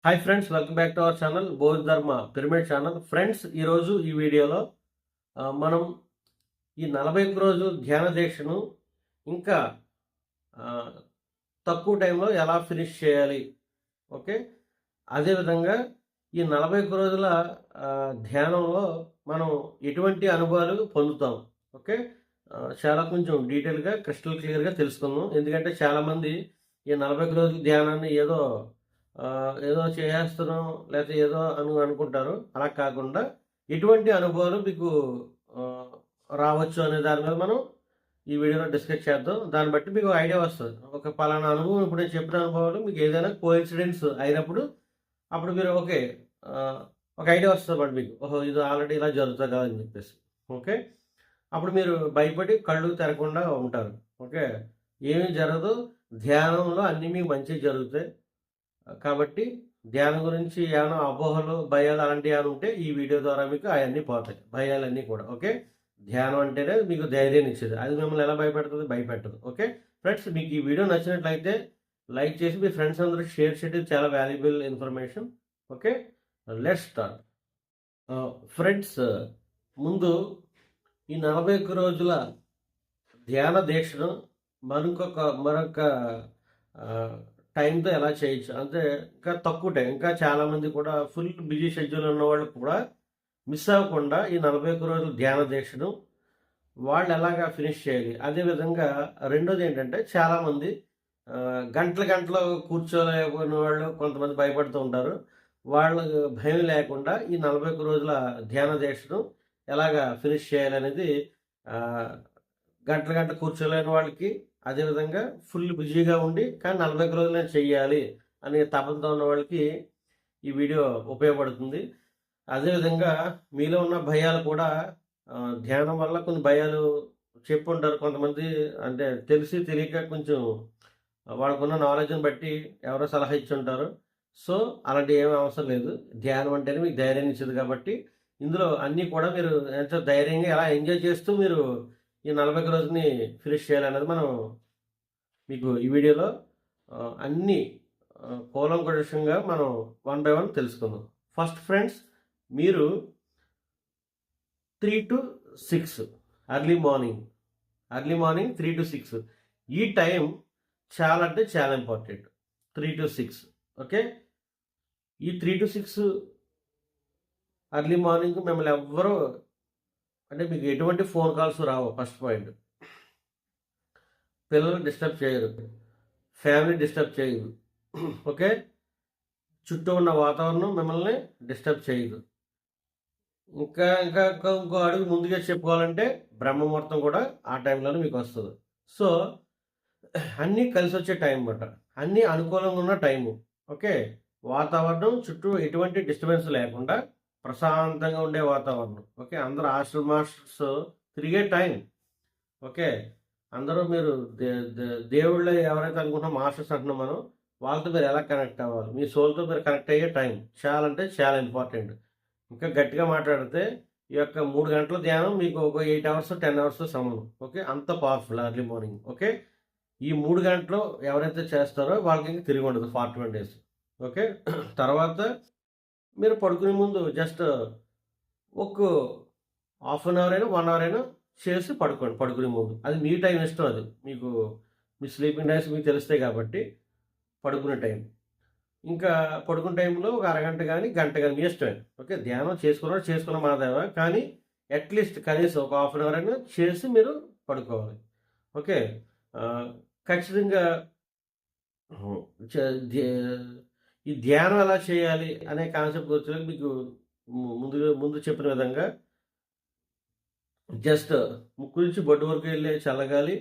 Hi friends, welcome back to our channel Bodh Dharma pyramid channel. Friends, ఈరోజు ఈ వీడియోలో మనం ఈ 41 రోజు ధ్యాన దీక్షను ఇంకా ఆ, తక్కువ టైంలో ఎలా ఫినిష్ చేయాలి. ఓకే, అదేవిధంగా ఈ 41 రోజుల ధ్యానంలో మనం ఎటువంటి అనుభవాలు పొందుతాం. ఓకే, చాలా కొంచెం డీటెయిల్గా క్రిస్టల్ క్లియర్గా తెలుసుకుందాం. ఎందుకంటే చాలామంది ఈ 41 రోజుల ధ్యానాన్ని ఏదో చేసేస్తున్నాం లేకపోతే ఏదో అనుకుంటారు. అలా కాకుండా ఎటువంటి అనుభవాలు మీకు రావచ్చు అనే దాని మీద మనం ఈ వీడియోలో డిస్కస్ చేద్దాం. దాన్ని బట్టి మీకు ఐడియా వస్తుంది. ఒక పలానా అనుభవం, ఇప్పుడు నేను చెప్పిన అనుభవాలు మీకు ఏదైనా కోఇన్సిడెన్స్ అయినప్పుడు అప్పుడు మీరు ఓకే, ఒక ఐడియా వస్తుంది అన్నమాట మీకు. ఓహో, ఇది ఆల్రెడీ ఇలా జరుగుతుంది కదా అని చెప్పేసి. ఓకే, అప్పుడు మీరు భయపడి కళ్ళు తెరకుండా ఉంటారు. ఓకే, ఏమీ జరగదు, ధ్యానంలో అన్నీ మీకు మంచిగా జరుగుతాయి. కాబట్టి ధ్యానం గురించి ఏమైనా అపోహలు, భయాలు అలాంటివి ఏమైనా ఉంటే ఈ వీడియో ద్వారా మీకు అవన్నీ పోతాయి, భయాలన్నీ కూడా. ఓకే, ధ్యానం అంటేనే మీకు ధైర్యాన్ని ఇచ్చేది. అది మిమ్మల్ని ఎలా భయపెడుతుంది? భయపెట్టదు. ఓకే ఫ్రెండ్స్, మీకు ఈ వీడియో నచ్చినట్లయితే లైక్ చేసి మీ ఫ్రెండ్స్ అందరూ షేర్ చేయడం చాలా valuable information. Okay, let's start. Friends, ముందు ఈ 41 రోజుల ధ్యాన దీక్షను మరొక టైంతో ఎలా చేయొచ్చు అంటే ఇంకా తక్కువ టైం. ఇంకా చాలామంది కూడా ఫుల్ బిజీ షెడ్యూల్ ఉన్న వాళ్ళు కూడా మిస్ అవ్వకుండా ఈ 41 రోజుల ధ్యాన దీక్షను వాళ్ళు ఎలాగా ఫినిష్ చేయాలి. అదేవిధంగా రెండోది ఏంటంటే చాలామంది గంటలు కూర్చోలేకపోయిన వాళ్ళు కొంతమంది భయపడుతూ ఉంటారు. వాళ్ళ భయం లేకుండా ఈ 41 రోజుల ధ్యాన దీక్షను ఎలాగా ఫినిష్ చేయాలనేది గంటలు కూర్చోలేని వాళ్ళకి, అదేవిధంగా ఫుల్ బిజీగా ఉండి కానీ 41 రోజులు నేను చెయ్యాలి అనే తపనతో ఉన్న వాళ్ళకి ఈ వీడియో ఉపయోగపడుతుంది. అదేవిధంగా మీలో ఉన్న భయాలు కూడా ధ్యానం వల్ల కొన్ని భయాలు చెప్పుంటారు కొంతమంది. అంటే తెలిసి తెలియక కొంచెం వాళ్ళకున్న నాలెడ్జ్ని బట్టి ఎవరో సలహా ఇచ్చి ఉంటారు. సో అలాంటి ఏమీ అవసరం లేదు. ధ్యానం అంటేనే మీకు ధైర్యాన్ని ఇచ్చేది. కాబట్టి ఇందులో అన్నీ కూడా మీరు ఎంతో ధైర్యంగా ఎలా ఎంజాయ్ చేస్తూ మీరు ఈ 41 రోజుని ఫినిష్ చేయాలనేది మనం మీకు ఈ వీడియోలో అన్ని కూలంకషంగా మనం 1 బై 1 తెలుసుకుందాం. ఫస్ట్ ఫ్రెండ్స్, మీరు 3 to 6 ఎర్లీ మార్నింగ్ 3 to 6 ఈ టైం చాలా అంటే చాలా ఇంపార్టెంట్. 3 to 6. ఓకే, ఈ 3 to 6 ఎర్లీ మార్నింగ్ మిమ్మల్ని ఎవ్వరూ అంటే మీకు ఎటువంటి ఫోన్ కాల్స్ రావు. ఫస్ట్ పాయింట్, పిల్లలు డిస్టర్బ్ చేయరు, ఫ్యామిలీ డిస్టర్బ్ చేయదు. ఓకే, చుట్టూ ఉన్న వాతావరణం మిమ్మల్ని డిస్టర్బ్ చేయదు. ఇంకో అడుగు ముందుగా చెప్పుకోవాలంటే బ్రహ్మముహూర్తం కూడా ఆ టైంలోనే మీకు వస్తుంది. సో అన్నీ కలిసి వచ్చే టైం అన్నమాట, అన్నీ అనుకూలంగా ఉన్న టైము. ఓకే, వాతావరణం చుట్టూ ఎటువంటి డిస్టర్బెన్స్ లేకుండా ప్రశాంతంగా ఉండే వాతావరణం. ఓకే, అందరూ హాస్టల్ మాస్టర్స్ తిరిగే టైం. ఓకే, అందరూ మీరు దేవుళ్ళు ఎవరైతే అనుకుంటున్నాం మాస్టర్స్ అంటున్నాం మనం, వాళ్ళతో మీరు ఎలా కనెక్ట్ అవ్వాలి, మీ సోల్తో మీరు కనెక్ట్ అయ్యే టైం చాలా అంటే చాలా ఇంపార్టెంట్. ఇంకా గట్టిగా మాట్లాడితే ఈ యొక్క 3 గంటల ధ్యానం మీకు ఒక 8 hours 10 hours సమానం. ఓకే, అంత పవర్ఫుల్ ఎర్లీ మార్నింగ్. ఓకే, ఈ 3 గంటలు ఎవరైతే చేస్తారో వాళ్ళకి ఇంకా తిరిగి ఉండదు 41 days. ఓకే, తర్వాత మీరు పడుకునే ముందు జస్ట్ ఒక ½ an hour అయినా 1 hour అయినా చేసి పడుకోండి పడుకునే ముందు. అది మీ టైం ఇష్టం, అది మీకు మీ స్లీపింగ్ టైమ్స్ మీకు తెలుస్తాయి కాబట్టి పడుకునే టైం. ఇంకా పడుకునే టైంలో ఒక అరగంట కానీ గంట కానీ మీ ఇష్టమే. ఓకే, ధ్యానం చేసుకున్న మాదేవ, కానీ అట్లీస్ట్ కనీసం ఒక ½ an hour అయినా చేసి మీరు పడుకోవాలి. ఓకే, ఖచ్చితంగా ఈ ధ్యానం ఎలా చేయాలి అనే కాన్సెప్ట్ వచ్చేది మీకు ముందు చెప్పిన విధంగా జస్ట్ ముక్కు నుంచి బొడ్డు వరకు వెళ్ళే చల్లగాలి,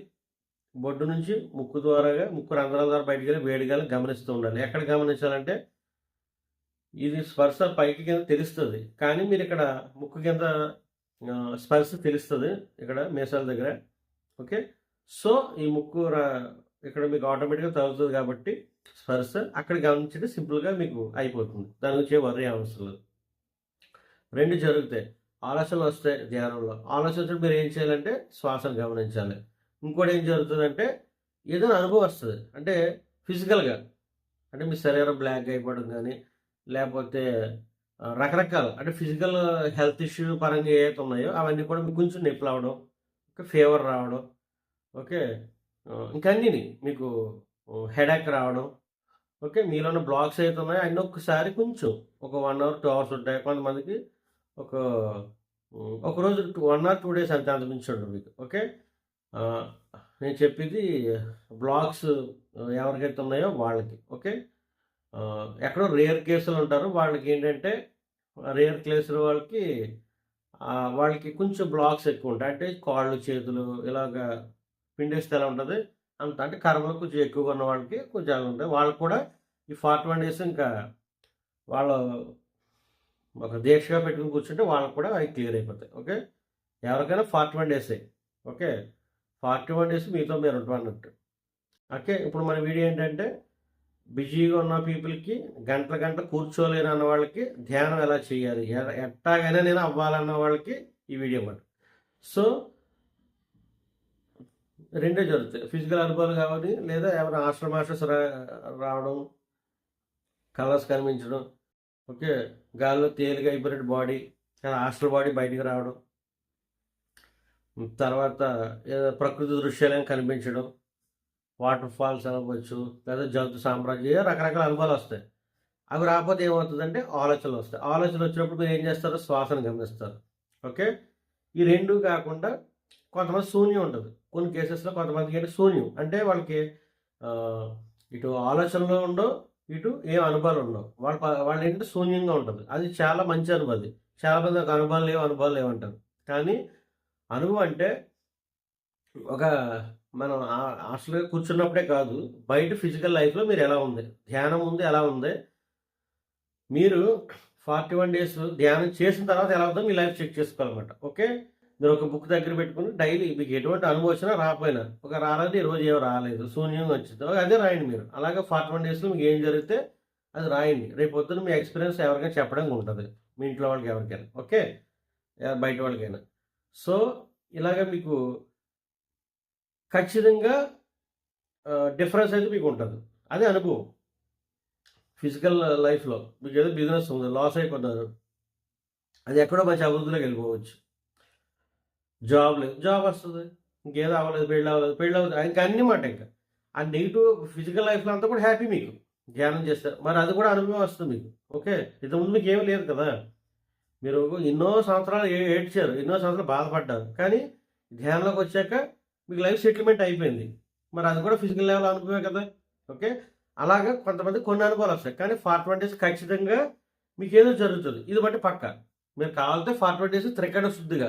బొడ్డు నుంచి ముక్కు రంధ్రాల ద్వారా బయటికి వెళ్ళి వేడిగాలి గమనిస్తూ ఉండాలి. ఎక్కడ గమనించాలంటే ఇది స్పర్శ పైకి కింద తెలుస్తుంది, కానీ మీరు ఇక్కడ ముక్కు కింద స్పర్శ తెలుస్తుంది ఇక్కడ మీసాల దగ్గర. ఓకే, సో ఈ ముక్కు ఇక్కడ మీకు ఆటోమేటిక్గా తగులుతుంది కాబట్టి స్పర్శ అక్కడ గమనించడం సింపుల్గా మీకు అయిపోతుంది. దాని గురించి వర్రీ అవసరం లేదు. 2 జరుగుతాయి. ఆలోచనలు వస్తాయి ధ్యానంలో. ఆలోచన వచ్చినప్పుడు మీరు ఏం చేయాలంటే శ్వాసను గమనించాలి. ఇంకోటి ఏం జరుగుతుందంటే ఏదైనా అనుభవం వస్తుంది, అంటే ఫిజికల్గా, అంటే మీ శరీరం బ్లాక్ అయిపోవడం కానీ లేకపోతే రకరకాల అంటే ఫిజికల్ హెల్త్ ఇష్యూ పరంగా ఏవైతే ఉన్నాయో అవన్నీ కూడా మీకు కొంచెం నొప్పులు అవ్వడం, ఓకే, ఫీవర్ రావడం, ఓకే, ఇంకా అన్నీని మీకు హెడేక్ రావడం, ఓకే, మీలో ఉన్న బ్లాక్స్ ఏవైతే ఉన్నాయో అన్నీ ఒక్కసారి కొంచెం ఒక 1 అవర్, 2 అవర్స్ ఉంటాయి. కొంతమందికి ఒక ఒకరోజు 1 ఆర్ 2 డేస్ అంతే, అంతకు మించి ఉండదు మీకు. ఓకే. ఆహ్, నేను చెప్పింది బ్లాక్స్ ఎవరికైతే ఉన్నాయో వాళ్ళకి. ఓకే. ఎక్కడో రేర్ కేసులుంటారు. వాళ్ళకేంటంటే రేర్ కేసుల వాళ్ళకి కొంచెం బ్లాక్స్ ఎక్కువుంటాయి. అంటే కాళ్ళు, చేతులు ఇలాగా పిండేస్తే ఎలా ఉంటది, అంత అంటే కర్మలు కొంచెం ఎక్కువగా ఉన్న వాళ్ళకి కొంచెం అలా ఉంటాయి. వాళ్ళకి కూడా ఈ 41 డేస్ ఇంకా వాళ్ళు ఒక దీక్షగా పెట్టుకొని కూర్చుంటే వాళ్ళకి కూడా అవి క్లియర్ అయిపోతాయి. ఓకే. ఎవరికైనా 41 డేసే. ఓకే. 41 డేస్ మీతో మీరు ఉంటామన్నట్టు. ఓకే. ఇప్పుడు మన వీడియో ఏంటంటే బిజీగా ఉన్న పీపుల్‌కి గంటలు గంటలు కూర్చోలేను అన్న వాళ్ళకి ధ్యానం ఎలా చేయాలి? ఎట్టాగైనా నేను అవ్వాలన్న వాళ్ళకి ఈ వీడియో మాట. సో, రెండే జరుగుతాయి. ఫిజికల్ అనుభవాలు కావాలి, లేదా ఎవరైనా ఆస్ట్రల్ మాస్టర్స్ రావడం, కలర్స్ కనిపించడం, ఓకే, గాల్లో తేలిక అయిపోయినట్టు బాడీ, కానీ ఆస్ట్రల్ బాడీ బయటికి రావడం, తర్వాత ప్రకృతి దృశ్యాలను కనిపించడం, వాటర్ ఫాల్స్ అవ్వచ్చు, లేదా జంతు సామ్రాజ్యం, రకరకాల అనుభవాలు వస్తాయి. అవి రాకపోతే ఏమవుతుందంటే ఆలోచనలు వస్తాయి. ఆలోచనలు వచ్చినప్పుడు మీరు ఏం చేస్తారు? శ్వాసను గమనిస్తారు. ఓకే. ఈ 2 కాకుండా కొంతమంది శూన్యం ఉంటుంది. కొన్ని కేసెస్‌లో కొంతమందికి ఏంటి శూన్యం. అంటే వాళ్ళకి ఇటు ఆలోచనలు ఉండవు, ఇటు ఏం అనుభవాలు ఉండవు. వాళ్ళేంటంటే శూన్యంగా ఉంటుంది. అది చాలా మంచి అనుభవం అది. చాలా మంది నాకు అనుభవాలు లేవంటారు. కానీ అనుభవం అంటే ఒక మనం హాస్టల్‌లో కూర్చున్నప్పుడే కాదు, బయట ఫిజికల్ లైఫ్‌లో మీరు ఎలా ఉంది? ధ్యానం ముందు ఎలా ఉంది? మీరు 41 డేస్ ధ్యానం చేసిన తర్వాత ఎలా ఉందో మీ లైఫ్ చెక్ చేసుకోవాలన్నమాట. ఓకే. మీరు ఒక బుక్ దగ్గర పెట్టుకొని డైలీ మీకు ఎటువంటి అనుభవం వచ్చినా రాకపోయినా, ఒక రాలేదు ఈరోజు ఏమో రాలేదు, శూన్యంగా వచ్చింది, అదే రాయండి మీరు. అలాగే 41 డేస్‌లో మీకు ఏం జరిగితే అది రాయండి. రేపు పొద్దున మీ ఎక్స్‌పీరియన్స్ ఎవరికైనా చెప్పడానికి ఉంటుంది. మీ ఇంట్లో వాళ్ళకి ఎవరికైనా. ఓకే. బయట వాళ్ళకైనా. సో, ఇలాగ మీకు ఖచ్చితంగా డిఫరెన్స్ అయితే మీకు ఉంటుంది. అదే అనుభవం. ఫిజికల్ లైఫ్‌లో మీకేదో బిజినెస్ ఉంది, లాస్ అయిపోతున్నారు. అది ఎక్కడో మంచి అభివృద్ధిలోకి వెళ్ళిపోవచ్చు. జాబ్ లేదు, జాబ్ వస్తది. ఇంకేదో అవ్వలేదు, పెళ్లి అవుతుంది. ఇంకా అన్నీ మాట ఇంకా. ఆ నెగెటివ్ ఫిజికల్ లైఫ్‌లో అంతా కూడా హ్యాపీ మీకు. ధ్యానం చేస్తారు. మరి అది కూడా అనుభవం వస్తుంది మీకు. ఓకే. ఇంతకుముందు మీకేమి లేదు కదా! మీరు ఎన్నో సంవత్సరాలు ఏడ్చారు. ఎన్నో సంవత్సరాలు బాధపడ్డారు. కానీ ధ్యానంలోకి వచ్చాక మీకు లైఫ్ సెటిల్మెంట్ అయిపోయింది. మరి అది కూడా ఫిజికల్ లెవెల్ అనుభవమే కదా! ఓకే. అలాగా కొంతమందికి కొన్ని అనుభవాలు వస్తాయి. కానీ 41 డేస్ ఖచ్చితంగా మీకేదో జరుగుతుంది. ఇది బట్టి పక్కా. మీరు కావాలంటే 41 డేస్ త్రికరణ శుద్ధిగా,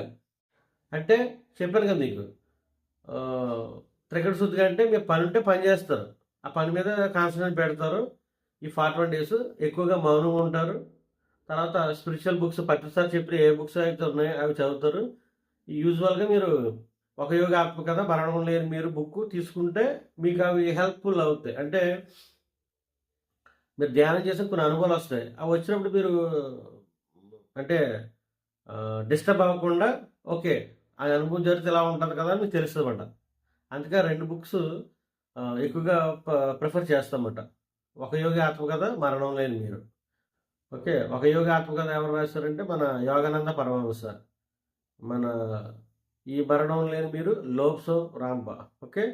అంటే చెప్పాను కదా మీకు. త్రికరణ శుద్ధిగా అంటే మీరు పని ఉంటే పని చేస్తారు. ఆ పని మీద కాన్సంట్రేట్ పెడతారు. ఈ 41 డేస్ ఎక్కువగా మౌనంగా ఉంటారు. తర్వాత స్పిరిచువల్ బుక్స్ ప్రతిసారి చెప్పిన ఏ బుక్స్ అయితే ఉన్నాయో అవి చదువుతారు. యూజువల్‌గా మీరు ఒక యోగ ఆత్మకథ, మరణం లేని మీరు బుక్ తీసుకుంటే మీకు అవి హెల్ప్‌ఫుల్ అవుతాయి. అంటే మీరు ధ్యానం చేసిన కొన్ని అనుభవాలు వస్తాయి. అవి వచ్చినప్పుడు మీరు అంటే డిస్టర్బ్ అవ్వకుండా, ఓకే, ఆ అనుభవం జరిగితే ఇలా ఉంటుంది కదా అని మీకు తెలుస్తుందన్నమాట. అందుకే 2 బుక్స్ ఎక్కువగా ప్రిఫర్ చేస్తామన్నమాట. ఒక యోగి ఆత్మకథ, మరణం లేని మీరు. ఓకే. ఒక యోగి ఆత్మకథ ఎవరు రాశారంటే మన యోగానంద పరమహంస. మన ఈ మరణం లేని మీరు లోప్సో రాంబా. ఓకే.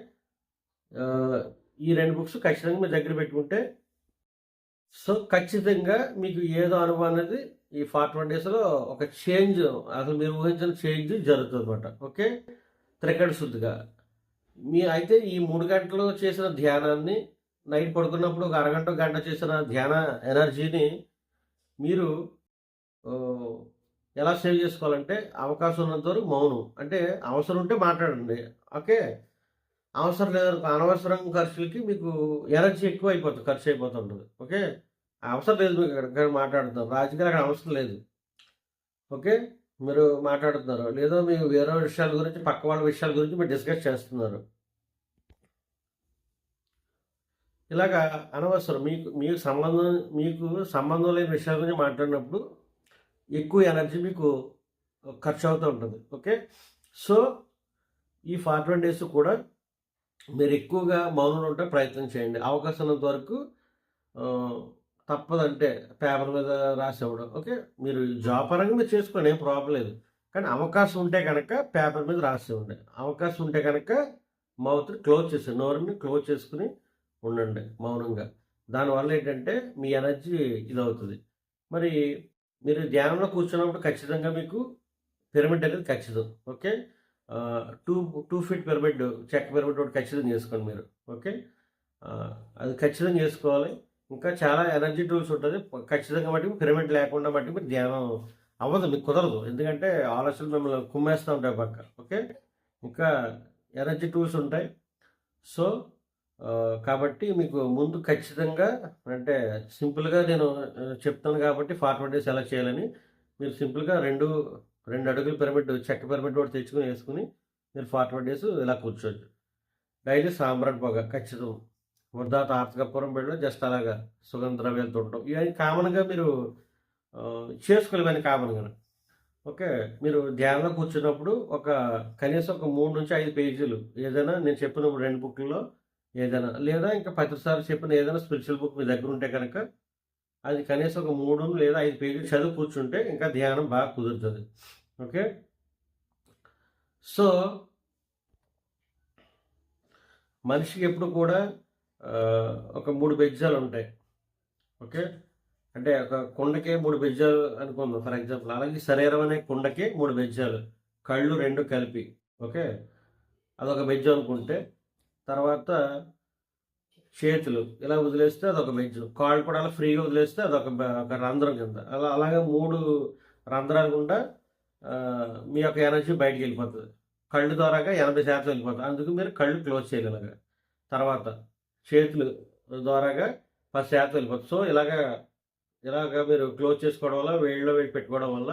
ఈ 2 బుక్స్ ఖచ్చితంగా మీ దగ్గర పెట్టుకుంటే, సో, ఖచ్చితంగా మీకు ఏదో అనుభవం అనేది ఈ 41 డేస్‌లో ఒక చేంజ్, అసలు మీరు ఊహించని చేంజ్ జరుగుతుందన్నమాట. ఓకే. త్రికరణ శుద్ధిగా. అయితే ఈ 3 గంటలు చేసిన ధ్యానాన్ని నైట్ పడుకున్నప్పుడు ఒక అరగంట, గంట చేసిన ధ్యాన ఎనర్జీని మీరు ఎలా సేవ్ చేసుకోవాలంటే అవకాశం ఉన్నంత వరకు మౌనం. అంటే అవసరం ఉంటే మాట్లాడండి. ఓకే. అవసరం లేదనుకో అనవసరం ఖర్చులకి మీకు ఎనర్జీ ఎక్కువైపోతుంది, ఖర్చు అయిపోతుంటది. ఓకే. అవసరం లేదు మీకు ఇక్కడ మాట్లాడుతున్నారు. రాజకీయాలు అక్కడ అవసరం లేదు. ఓకే. మీరు మాట్లాడుతున్నారు. లేదో మీరు వేరే విషయాల గురించి, పక్క వాళ్ళ విషయాల గురించి మీరు డిస్కస్ చేస్తున్నారు. ఇలాగా అనవసరం మీకు సంబంధం లేని విషయాల గురించి మాట్లాడినప్పుడు ఎక్కువ ఎనర్జీ మీకు ఖర్చు అవుతూ ఉంటుంది. ఓకే. సో, ఈ 41 డేస్ కూడా మీరు ఎక్కువగా మౌనంలో ఉంటే ప్రయత్నం చేయండి. అవకాశం ఉన్నంత వరకు తప్పదంటే పేపర్ మీద రాసి ఇవ్వడం. ఓకే. మీరు జాబ్ పరంగా మీరు చేసుకోండి, ఏం ప్రాబ్లం లేదు. కానీ అవకాశం ఉంటే గనక పేపర్ మీద రాసి ఇవ్వండి. అవకాశం ఉంటే గనక మౌత్‌ని క్లోజ్ చేసి, నోరుని క్లోజ్ చేసుకొని ఉండండి మౌనంగా. దానివల్ల ఏంటంటే మీ ఎనర్జీ ఇదవుతది. మరి మీరు ధ్యానంలో కూర్చున్నప్పుడు ఖచ్చితంగా మీకు పిరమిడ్ అనేది ఖచ్చితం. ఓకే. 2 ఫీట్ పిరమిడ్, చెక్క పిరమిడ్ ఒకటి ఖచ్చితంగా చేసుకోండి మీరు. ఓకే. అది ఖచ్చితంగా చేసుకోవాలి. ఇంకా చాలా ఎనర్జీ టూల్స్ ఉంటది. ఖచ్చితంగా మటుకు పిరమిడ్ లేకుండా మటుకు మీరు ధ్యానం అవ్వదు. మీకు కుదరదు. ఎందుకంటే ఆలోచనలు మిమ్మల్ని కుమ్మేస్తా ఉంటాయి పక్క. ఓకే. ఇంకా ఎనర్జీ టూల్స్ ఉంటాయి. సో, కాబట్టి మీకు ముందు ఖచ్చితంగా అంటే సింపుల్‌గా నేను చెప్తాను కాబట్టి 41 డేస్ ఎలా చేయాలని. మీరు సింపుల్‌గా 2 అడుగుల పిరమిడ్, చెక్క పిరమిడ్ ఒకటి తెచ్చుకొని ఏసుకొని మీరు 41 డేస్ ఇలా కూర్చోవచ్చు. డైలీ సాంబ్రాణి పొగ ఖచ్చితం. తర్వాత ఆర్తకర్పూరం బిళ్ళ జస్ట్ అలాగా సుగంధ ద్రవ్యాలతో ఉండటం. ఇవన్నీ కామన్‌గా మీరు చేసుకోవాలి, ఇవన్నీ కామన్‌గాను. ఓకే. మీరు ధ్యానంలో కూర్చున్నప్పుడు కనీసం ఒక 3-5 పేజీలు ఏదైనా నేను చెప్పిన 2 బుక్‌ల్లో ఏదైనా, లేదా ఇంకా ప్రతిసారి చెప్పిన ఏదైనా స్పిరిచువల్ బుక్ మీ దగ్గర ఉంటే కనుక అది కనీసం ఒక 3 లేదా 5 పేజీలు చదివి కూర్చుంటే ఇంకా ధ్యానం బాగా కుదురుతది. ఓకే. సో, మనిషికి ఎప్పుడు కూడా ఒక 3 బెజ్జాలుంటాయి. ఓకే. అంటే ఒక కుండకే 3 బెజ్జాలు అనుకుందాం ఫర్ ఎగ్జాంపుల్. అలాగే శరీరం అనే కుండకే 3 బెజ్జాలు. కళ్ళు 2 కలిపి. ఓకే. అదొక బెజ్జం అనుకుంటే, తర్వాత చేతులు ఇలా వదిలేస్తే అదొక బెజ్జం. కాళ్ళు కూడా అలా ఫ్రీగా వదిలేస్తే ఒక రంధ్రం కింద. అలాగా 3 రంధ్రాల గుండా మీ యొక్క ఎనర్జీ బయటికెళ్ళిపోతది. కళ్ళు ద్వారాగా 80% వెళ్ళిపోతది. అందుకు మీరు కళ్ళు క్లోజ్ చేయాలి ఇలాగా. తర్వాత చేతులు ద్వారాగా 10% వెళ్ళిపోతుంది. సో, ఇలాగా మీరు క్లోజ్ చేసుకోవడం వల్ల, వేడిలో వేడి పెట్టుకోవడం వల్ల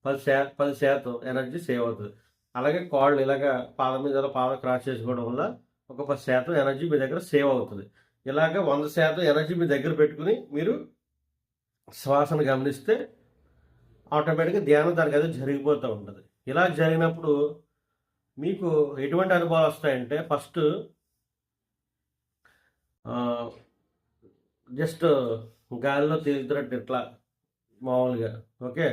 10% ఎనర్జీ సేవ్ అవుతది. అలాగే కాళ్ళు ఇలాగా పాదం మీద పాదం క్రాస్ చేసుకోవడం వల్ల ఒక 10% ఎనర్జీ మీ దగ్గర సేవ్ అవుతది. ఇలాగ 100% ఎనర్జీ మీ దగ్గర పెట్టుకొని మీరు శ్వాసను గమనిస్తే ఆటోమేటిక్‌గా ధ్యానం దానికదే జరిగిపోతూ ఉంటది. ఇలా జరిగినప్పుడు మీకు ఎటువంటి అనుభవాలొస్తాయంటే ఫస్ట్ జస్ట్ గాలిలో తేలుతున్నట్టు ఇట్లా మామూలుగా. ఓకే.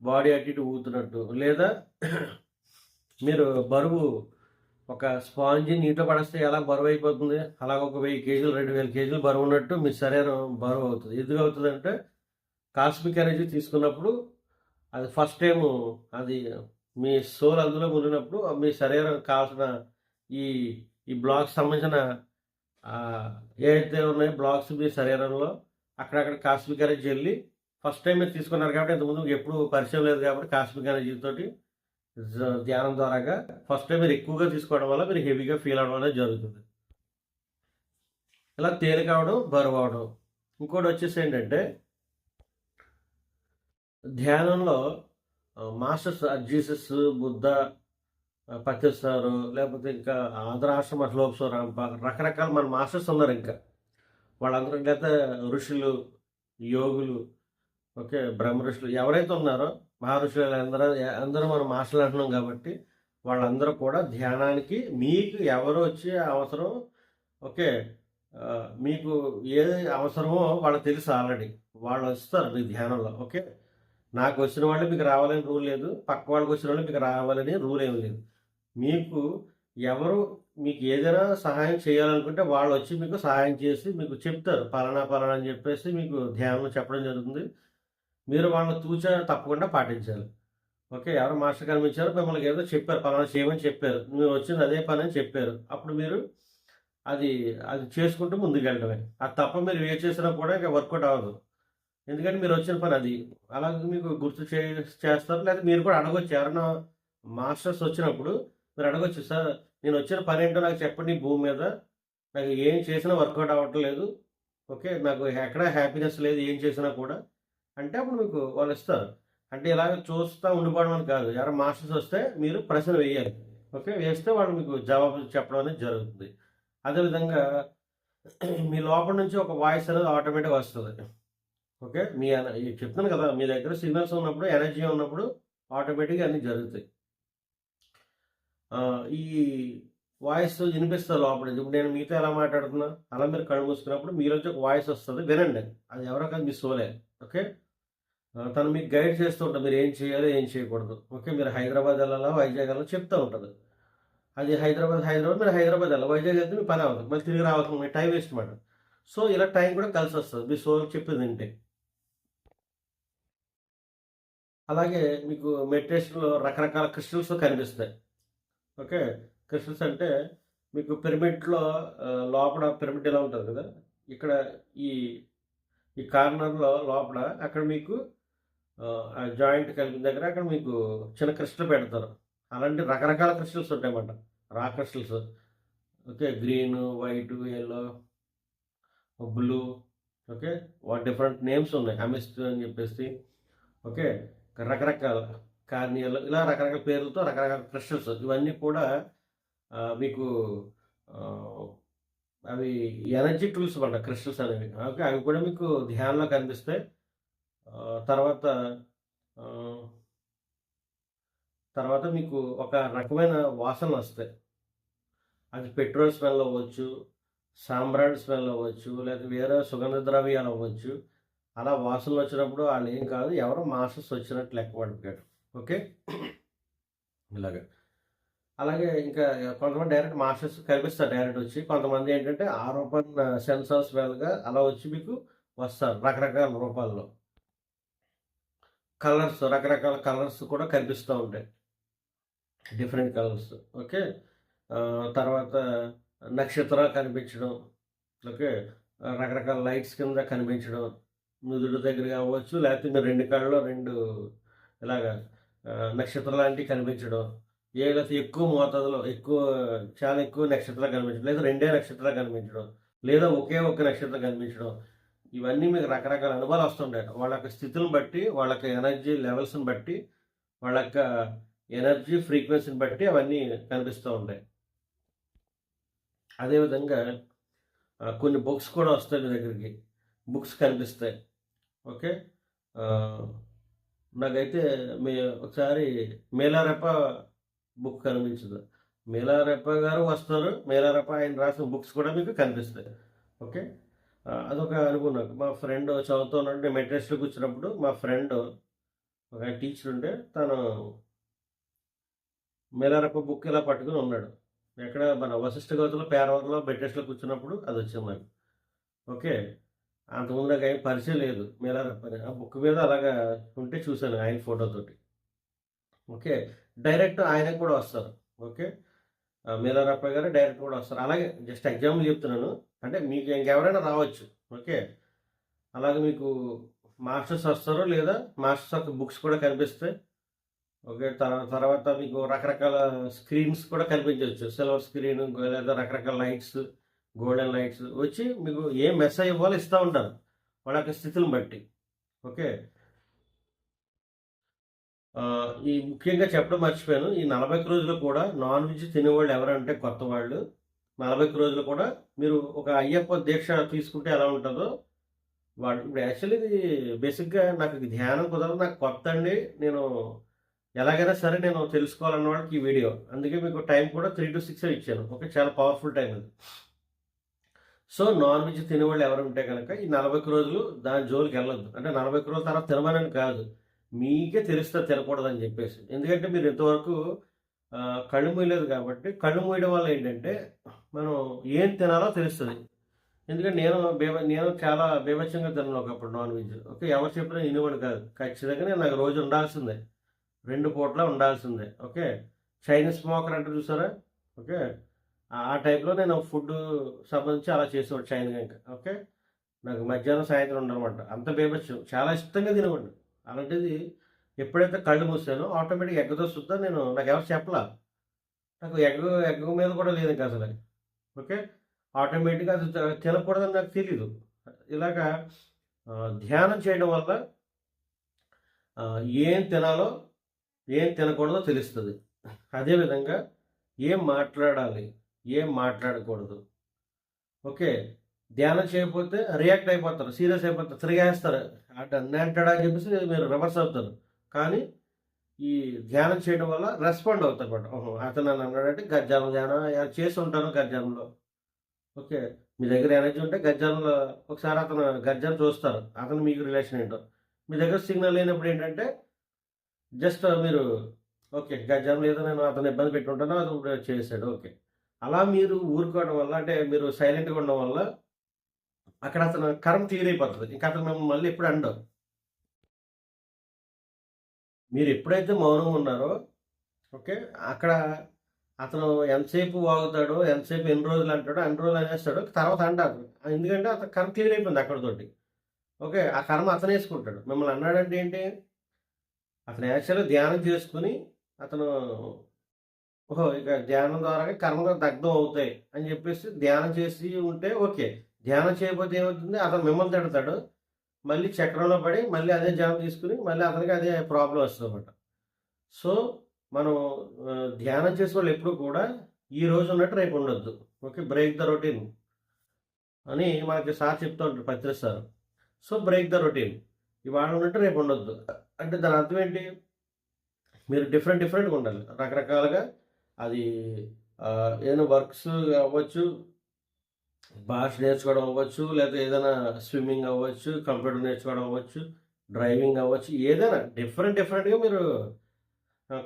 బాడీ అటు ఇటు ఊగుతున్నట్టు, లేదా మీరు బరువు ఒక స్పాంజి నీటిలో పడేస్తే ఎలా బరువు అయిపోతుంది, అలాగ ఒక 1000 కేజీలు 2000 కేజీలు బరువు ఉన్నట్టు మీ శరీరం బరువు అవుతుంది. ఎందుకు అవుతుందంటే కాస్మిక్ ఎనర్జీ తీసుకున్నప్పుడు అది ఫస్ట్ టైము అది మీ సోల్ అందులో మునిగినప్పుడు మీ శరీరం కావాల్సిన ఈ ఈ బ్లాక్స్ సంబంధించిన ఏవైతే ఉన్నాయో బ్లాక్స్ మీ శరీరంలో అక్కడక్కడ కాస్మిక్ ఎనర్జీ వెళ్ళి ఫస్ట్ టైం మీరు తీసుకున్నారు కాబట్టి ఇంతకుముందు మీకు ఎప్పుడు పరిచయం లేదు కాబట్టి కాస్మిక్ ఎనర్జీ తోటి ధ్యానం ద్వారాగా ఫస్ట్ టైం మీరు ఎక్కువగా తీసుకోవడం వల్ల మీరు హెవీగా ఫీల్ అవడం అనేది జరుగుతుంది. ఇలా తేలిక అవడం, బరువు అవడం. ఇంకోటి వచ్చేసి ఏంటంటే ధ్యానంలో మాస్టర్స్ జీసస్, బుద్ధ, పత్రిసారు, లేకపోతే ఇంకా ఆంధ్రాశ్రమ శ్లోక్స్ రాంపాల్ రకరకాల మన మాస్టర్స్ ఉన్నారు ఇంకా. వాళ్ళందరూ లేకపోతే ఋషులు, యోగులు, ఓకే, బ్రహ్మ ఋషులు ఎవరైతే ఉన్నారో మహర్షులు అందరూ మనం మాస్టర్లు అంటున్నాం కాబట్టి వాళ్ళందరూ కూడా ధ్యానానికి మీకు ఎవరు వచ్చే అవసరం, ఓకే, మీకు ఏది అవసరమో వాళ్ళకి తెలుసు ఆల్రెడీ. వాళ్ళు వస్తారు మీ ధ్యానంలో. ఓకే. నాకు వచ్చిన వాళ్ళు మీకు రావాలని రూల్ లేదు, పక్క వాళ్ళకి వచ్చిన వాళ్ళు మీకు రావాలని రూల్ ఏమి లేదు. మీకు ఎవరు మీకు ఏదైనా సహాయం చేయాలనుకుంటే వాళ్ళు వచ్చి మీకు సహాయం చేసి మీకు చెప్తారు. పలానా పలానా అని చెప్పేసి మీకు ధ్యానంలో చెప్పడం జరుగుతుంది. మీరు వాళ్ళని తూచా తప్పకుండా పాటించాలి. ఓకే. ఎవరు మాస్టర్ కనిపించారో మిమ్మల్ని ఏదో చెప్పారు, పలానా చేయమని చెప్పారు. మీరు వచ్చింది అదే పని అని చెప్పారు. అప్పుడు మీరు అది అది చేసుకుంటూ ముందుకెళ్ళడమే. అది తప్ప మీరు ఏ చేసినా కూడా ఇక వర్కౌట్ అవ్వదు. ఎందుకంటే మీరు వచ్చిన పని అది. అలాగే మీకు గుర్తు చేస్తారు. లేదా మీరు కూడా అడగొచ్చు. ఎవరైనా మాస్టర్స్ వచ్చినప్పుడు మీరు అడగొచ్చు, సార్ నేను వచ్చిన పని ఏంటో నాకు చెప్పండి భూమి మీద. నాకు ఏం చేసినా వర్కౌట్ అవ్వట్లేదు. ఓకే. నాకు ఎక్కడ హ్యాపీనెస్ లేదు ఏం చేసినా కూడా. అంటే అప్పుడు మీకు వాళ్ళు ఇస్తారు. అంటే ఇలాగ చూస్తా ఉండిపోవడం అని కాదు. ఎవరైనా మాస్టర్స్ వస్తే మీరు ప్రశ్న వేయాలి. ఓకే. వేస్తే వాళ్ళు మీకు జవాబు చెప్పడం అనేది జరుగుతుంది. అదేవిధంగా మీ లోపల నుంచి ఒక వాయిస్ అనేది ఆటోమేటిక్‌గా వస్తది. ఓకే. చెప్తున్నాను కదా! మీ దగ్గర సిగ్నల్స్ ఉన్నప్పుడు, ఎనర్జీ ఉన్నప్పుడు ఆటోమేటిక్‌గా అన్నీ జరుగుతాయి. ఈ వాయిస్ వినిపిస్తుంది లోపల నుంచి. ఇప్పుడు నేను మీతో ఎలా మాట్లాడుతున్నా అలా మీరు కళ్ళు మూసుకున్నప్పుడు మీలోంచి ఒక వాయిస్ వస్తుంది, వినండి. అది ఎవరో కాదు, మీ సోలే. ఓకే. తను మీకు గైడ్ చేస్తూ ఉంటుంది, మీరు ఏం చేయాలి ఏం చేయకూడదు. ఓకే. మీరు హైదరాబాద్ వెళ్ళాలా వైజాగ్ వెళ్ళాలా చెప్తూ ఉంటుంది. అది హైదరాబాద్ మీరు హైదరాబాద్ వెళ్ళాలి, వైజాగ్ వెళ్తే మీ పని అవ్వదు, మళ్ళీ తిరిగి రావాల్సిన మీ టైం వేస్ట్ మాట. సో ఇలా టైం కూడా కలిసి వస్తుంది మీ సోల్ చెప్పింది వింటే. అలాగే మీకు మెడిటేషన్లో రకరకాల క్రిస్టల్స్ కనిపిస్తాయి. ఓకే. క్రిస్టల్స్ అంటే మీకు పిరమిడ్లో లోపల పిరమిడ్ ఎలా ఉంటుంది కదా, ఇక్కడ ఈ ఈ కార్నర్లో లోపల అక్కడ మీకు ఆ జాయింట్ కలిపిన దగ్గర అక్కడ మీకు చిన్న క్రిస్టల్ పెడతారు. అలాంటి రకరకాల క్రిస్టల్స్ ఉంటాయన్నమాట, రా crystals. Okay. Green, white, yellow, blue. Okay. Different names ఉన్నాయి, అమిస్ట్ అని చెప్పేసి. ఓకే. రకరకాల కార్నియల్, ఇలా రకరకాల పేర్లతో రకరకాల క్రిస్టల్స్ ఇవన్నీ కూడా మీకు అవి ఎనర్జీ టూల్స్ అన్నమాట క్రిస్టల్స్ అనేవి. ఓకే. అవి కూడా మీకు ధ్యానంలో కనిపిస్తాయి. తర్వాత తర్వాత మీకు ఒక రకమైన వాసనలు వస్తాయి. అది పెట్రోల్ స్మెల్ అవ్వచ్చు, సాంబ్రాణి స్మెల్ అవ్వచ్చు, లేదా వేరే సుగంధ ద్రవ్యాలు అవ్వచ్చు. అలా వాసనలు వచ్చినప్పుడు వాళ్ళు ఏం కాదు, ఎవరో మాస్టర్స్ వచ్చినట్టు లెక్క పడిపోయాడు. ఓకే. ఇలాగా అలాగే ఇంకా కొంతమంది డైరెక్ట్ మాస్టర్స్ కనిపిస్తారు డైరెక్ట్ వచ్చి. కొంతమంది ఏంటంటే ఆరోపణ సెన్సార్స్ వేలుగా అలా వచ్చి మీకు వస్తారు రకరకాల రూపాల్లో. కలర్స్, రకరకాల కలర్స్ కూడా కనిపిస్తూ ఉంటాయి, డిఫరెంట్ కలర్స్. ఓకే. తర్వాత నక్షత్రాలు కనిపించడం. ఓకే. రకరకాల లైట్స్ కింద కనిపించడం, నుదుడు దగ్గర అవ్వచ్చు, లేకపోతే మీరు రెండు కళ్ళలో రెండు ఇలాగా నక్షత్రం లాంటివి కనిపించడం. లేకపోతే ఎక్కువ మోతాదులో చాలా ఎక్కువ నక్షత్రాలు కనిపించడం, లేదా రెండే నక్షత్రాలు కనిపించడం, లేదా ఒకే ఒక్క నక్షత్రం కనిపించడం. ఇవన్నీ మీకు రకరకాల అనుభవాలు వస్తుంటాయి. వాళ్ళ యొక్క స్థితులను బట్టి, వాళ్ళ యొక్క ఎనర్జీ లెవెల్స్ని బట్టి, వాళ్ళ యొక్క ఎనర్జీ ఫ్రీక్వెన్సీని బట్టి అవన్నీ కనిపిస్తూ ఉంటాయి. అదేవిధంగా కొన్ని బుక్స్ కూడా వస్తాయి మీ దగ్గరికి, బుక్స్ కనిపిస్తాయి. ఓకే. నాకైతే ఒకసారి మేలారెప్ప బుక్ కనిపించదు. మేలారెప్ప గారు వస్తారు, మేలారెప్ప ఆయన రాసిన బుక్స్ కూడా మీకు కనిపిస్తాయి. ఓకే. అదొక అనుభవం నాకు. మా ఫ్రెండ్ చదువుతున్నట్టు నేను మెడ్రాస్లోకి వచ్చినప్పుడు మా ఫ్రెండ్ ఒక టీచర్ ఉంటే తను మేలారెప్ప బుక్ ఇలా పట్టుకుని ఉన్నాడు. ఎక్కడ మన వశిష్ఠ గౌతలో పేరవరంలో మెడ్రాస్లో కూర్చున్నప్పుడు అది వచ్చింది నాకు. ఓకే. అంతకుముందు నాకు ఏం పరిచయం లేదు మేలారెప్ప అని. ఆ బుక్ మీద అలాగా ఉంటే చూశాను ఆయన ఫోటోతోటి. ఓకే. డైరెక్ట్ ఆయనకు కూడా వస్తారు. ఓకే. మేలారెప్ప గారు డైరెక్ట్ కూడా వస్తారు. అలాగే జస్ట్ ఎగ్జాంపుల్ చెప్తున్నాను, అంటే మీకు ఇంకెవరైనా రావచ్చు. ఓకే. అలాగే మీకు మాస్టర్స్ వస్తారు, లేదా మాస్టర్స్ యొక్క బుక్స్ కూడా కనిపిస్తాయి. ఓకే. తర్వాత మీకు రకరకాల స్క్రీన్స్ కూడా కనిపించవచ్చు, సిల్వర్ స్క్రీన్, లేదా రకరకాల లైట్స్, గోల్డెన్ లైట్స్ వచ్చి మీకు ఏ మెసేజ్ ఇవ్వాలో ఇస్తూ ఉంటారు వాళ్ళ యొక్క స్థితిని బట్టి. ఓకే. ఈ ముఖ్యంగా చెప్పడం మర్చిపోయాను, ఈ 40 రోజులు కూడా నాన్ వెజ్ తినేవాళ్ళు ఎవరంటే కొత్త వాళ్ళు 40 రోజులు కూడా మీరు ఒక అయ్యప్ప దీక్ష తీసుకుంటే ఎలా ఉంటుందో వాడు ఇప్పుడు యాక్చువల్లీ ఇది బేసిక్గా నాకు ధ్యానం కుదరదు, నాకు కొత్త అండి, నేను ఎలాగైనా సరే నేను తెలుసుకోవాలన్న వాళ్ళకి ఈ వీడియో. అందుకే మీకు టైం కూడా 3 to 6 ఇచ్చాను. ఓకే. చాలా పవర్ఫుల్ టైం అది. సో నాన్ వెజ్ తినేవాళ్ళు ఎవరు ఉంటే కనుక ఈ 40 రోజులు దాని జోలికి వెళ్ళొద్దు. అంటే 40 రోజుల తర్వాత తినమని కాదు, మీకే తెలుస్తుంది తినకూడదని చెప్పేసి. ఎందుకంటే మీరు ఇంతవరకు కళ్ళు మూయలేదు కాబట్టి. కళ్ళు మూయడం వల్ల ఏంటంటే మనం ఏం తినాలో తెలుస్తుంది. ఎందుకంటే నేను చాలా బీభత్సంగా తిన్నాను ఒకప్పుడు నాన్ వెజ్. ఓకే. ఎవరు చెప్పినా వినేవాడు కాదు. ఖచ్చితంగా నేను నాకు రోజు ఉండాల్సిందే, 2 పూట్ల ఉండాల్సిందే. ఓకే. చైనీస్ స్మోకర్ అంటే చూసారా. ఓకే. ఆ టైప్లో నేను ఫుడ్ సంబంధించి అలా చేసేవాడు చైనా ఇంకా. ఓకే. నాకు మధ్యాహ్నం సాయంత్రం ఉండనమాట, అంత బీభత్సం, చాలా ఇష్టంగా తినేవాడు. అలాంటిది ఎప్పుడైతే కళ్ళు మూసానో ఆటోమేటిక్ ఎగ్గతో సుద్దా నాకు ఎవరు చెప్పలా, నాకు ఎగ్గ మీద కూడా లేదు ఇంకా అసలు. ఓకే. ఆటోమేటిక్గా అది తినకూడదని నాకు తెలీదు. ఇలాగా ధ్యానం చేయడం వల్ల ఏం తినాలో ఏం తినకూడదో తెలుస్తుంది. అదేవిధంగా ఏం మాట్లాడాలి ఏం మాట్లాడకూడదు. ఓకే. ధ్యానం చేయకపోతే రియాక్ట్ అయిపోతారు, సీరియస్ అయిపోతారు, తిరిగేస్తారు, అటు అన్నీ అంటాడా అని చెప్పేసి మీరు రివర్స్ అవుతారు. కానీ ఈ ధ్యానం చేయడం వల్ల రెస్పాండ్ అవుతారన్నమాట. ఓహో! అతను నన్ను అన్నాడంటే గర్జన ధ్యానం చేసి ఉంటాను గర్జనలో. ఓకే. మీ దగ్గర ఎనర్జీ ఉంటే గర్జనలో ఒకసారి అతను గర్జన చూస్తారు. అతను మీకు రిలేషన్ ఏంటో. మీ దగ్గర సిగ్నల్ లేనప్పుడు ఏంటంటే జస్ట్ మీరు ఓకే. గజం లేదు నేను అతన్ని ఇబ్బంది పెట్టుంటాను. అది ఇప్పుడు చేసాడు. ఓకే. అలా మీరు ఊరుకోవడం వల్ల అంటే మీరు సైలెంట్‌గా ఉండడం వల్ల అక్కడ అతను కర్మ క్లియర్ అయిపోతది. ఇంక అతను మిమ్మల్ని మళ్ళీ ఎప్పుడు అనడు. మీరు ఎప్పుడైతే మౌనంగా ఉన్నారో ఓకే. అక్కడ అతను ఎంతసేపు వాగుతాడో, ఎంతసేపు ఎన్ని రోజులు అంటాడో అన్ని రోజులు అనేస్తాడు. తర్వాత అంటారు. ఎందుకంటే అతని కర్మ క్లియర్ అయిపోయింది అక్కడితోటి. ఓకే. ఆ కర్మ అతనేసుకుంటాడు. మిమ్మల్ని అన్నాడంటే ఏంటి? అతను యాక్చువల్‌గా ధ్యానం చేసుకొని అతను ఓహో! ఇక ధ్యానం ద్వారాగా కర్మలు దగ్ధం అవుతాయి అని చెప్పేసి ధ్యానం చేసి ఉంటే ఓకే. ధ్యానం చేయకపోతే ఏమవుతుంది? అతను మిమ్మల్ని తిడతాడు. మళ్ళీ చక్రంలో పడి మళ్ళీ అదే జాబ్ తీసుకొని మళ్ళీ అతనికి అదే ప్రాబ్లమ్ వస్తదనమాట. సో, మనం ధ్యానం చేసేవాళ్ళు ఎప్పుడు కూడా ఈ రోజు ఉన్నట్టు రేపు ఉండొద్దు. ఓకే. బ్రేక్ ద రొటీన్ అని మనకి సార్ చెప్తూ ఉంటారు Patri sir. So, break the routine. ఇవాళ ఉన్నట్టు రేపు ఉండొద్దు. అంటే దాని అర్థం ఏంటి? మీరు డిఫరెంట్‌గా ఉండాలి. రకరకాలుగా అది ఏదైనా వర్క్స్ అవ్వచ్చు, భాష నేర్చుకోవడం అవ్వచ్చు, లేకపోతే ఏదైనా స్విమ్మింగ్ అవ్వచ్చు, కంప్యూటర్ నేర్చుకోవడం అవ్వచ్చు, డ్రైవింగ్ అవ్వచ్చు, ఏదైనా డిఫరెంట్‌గా మీరు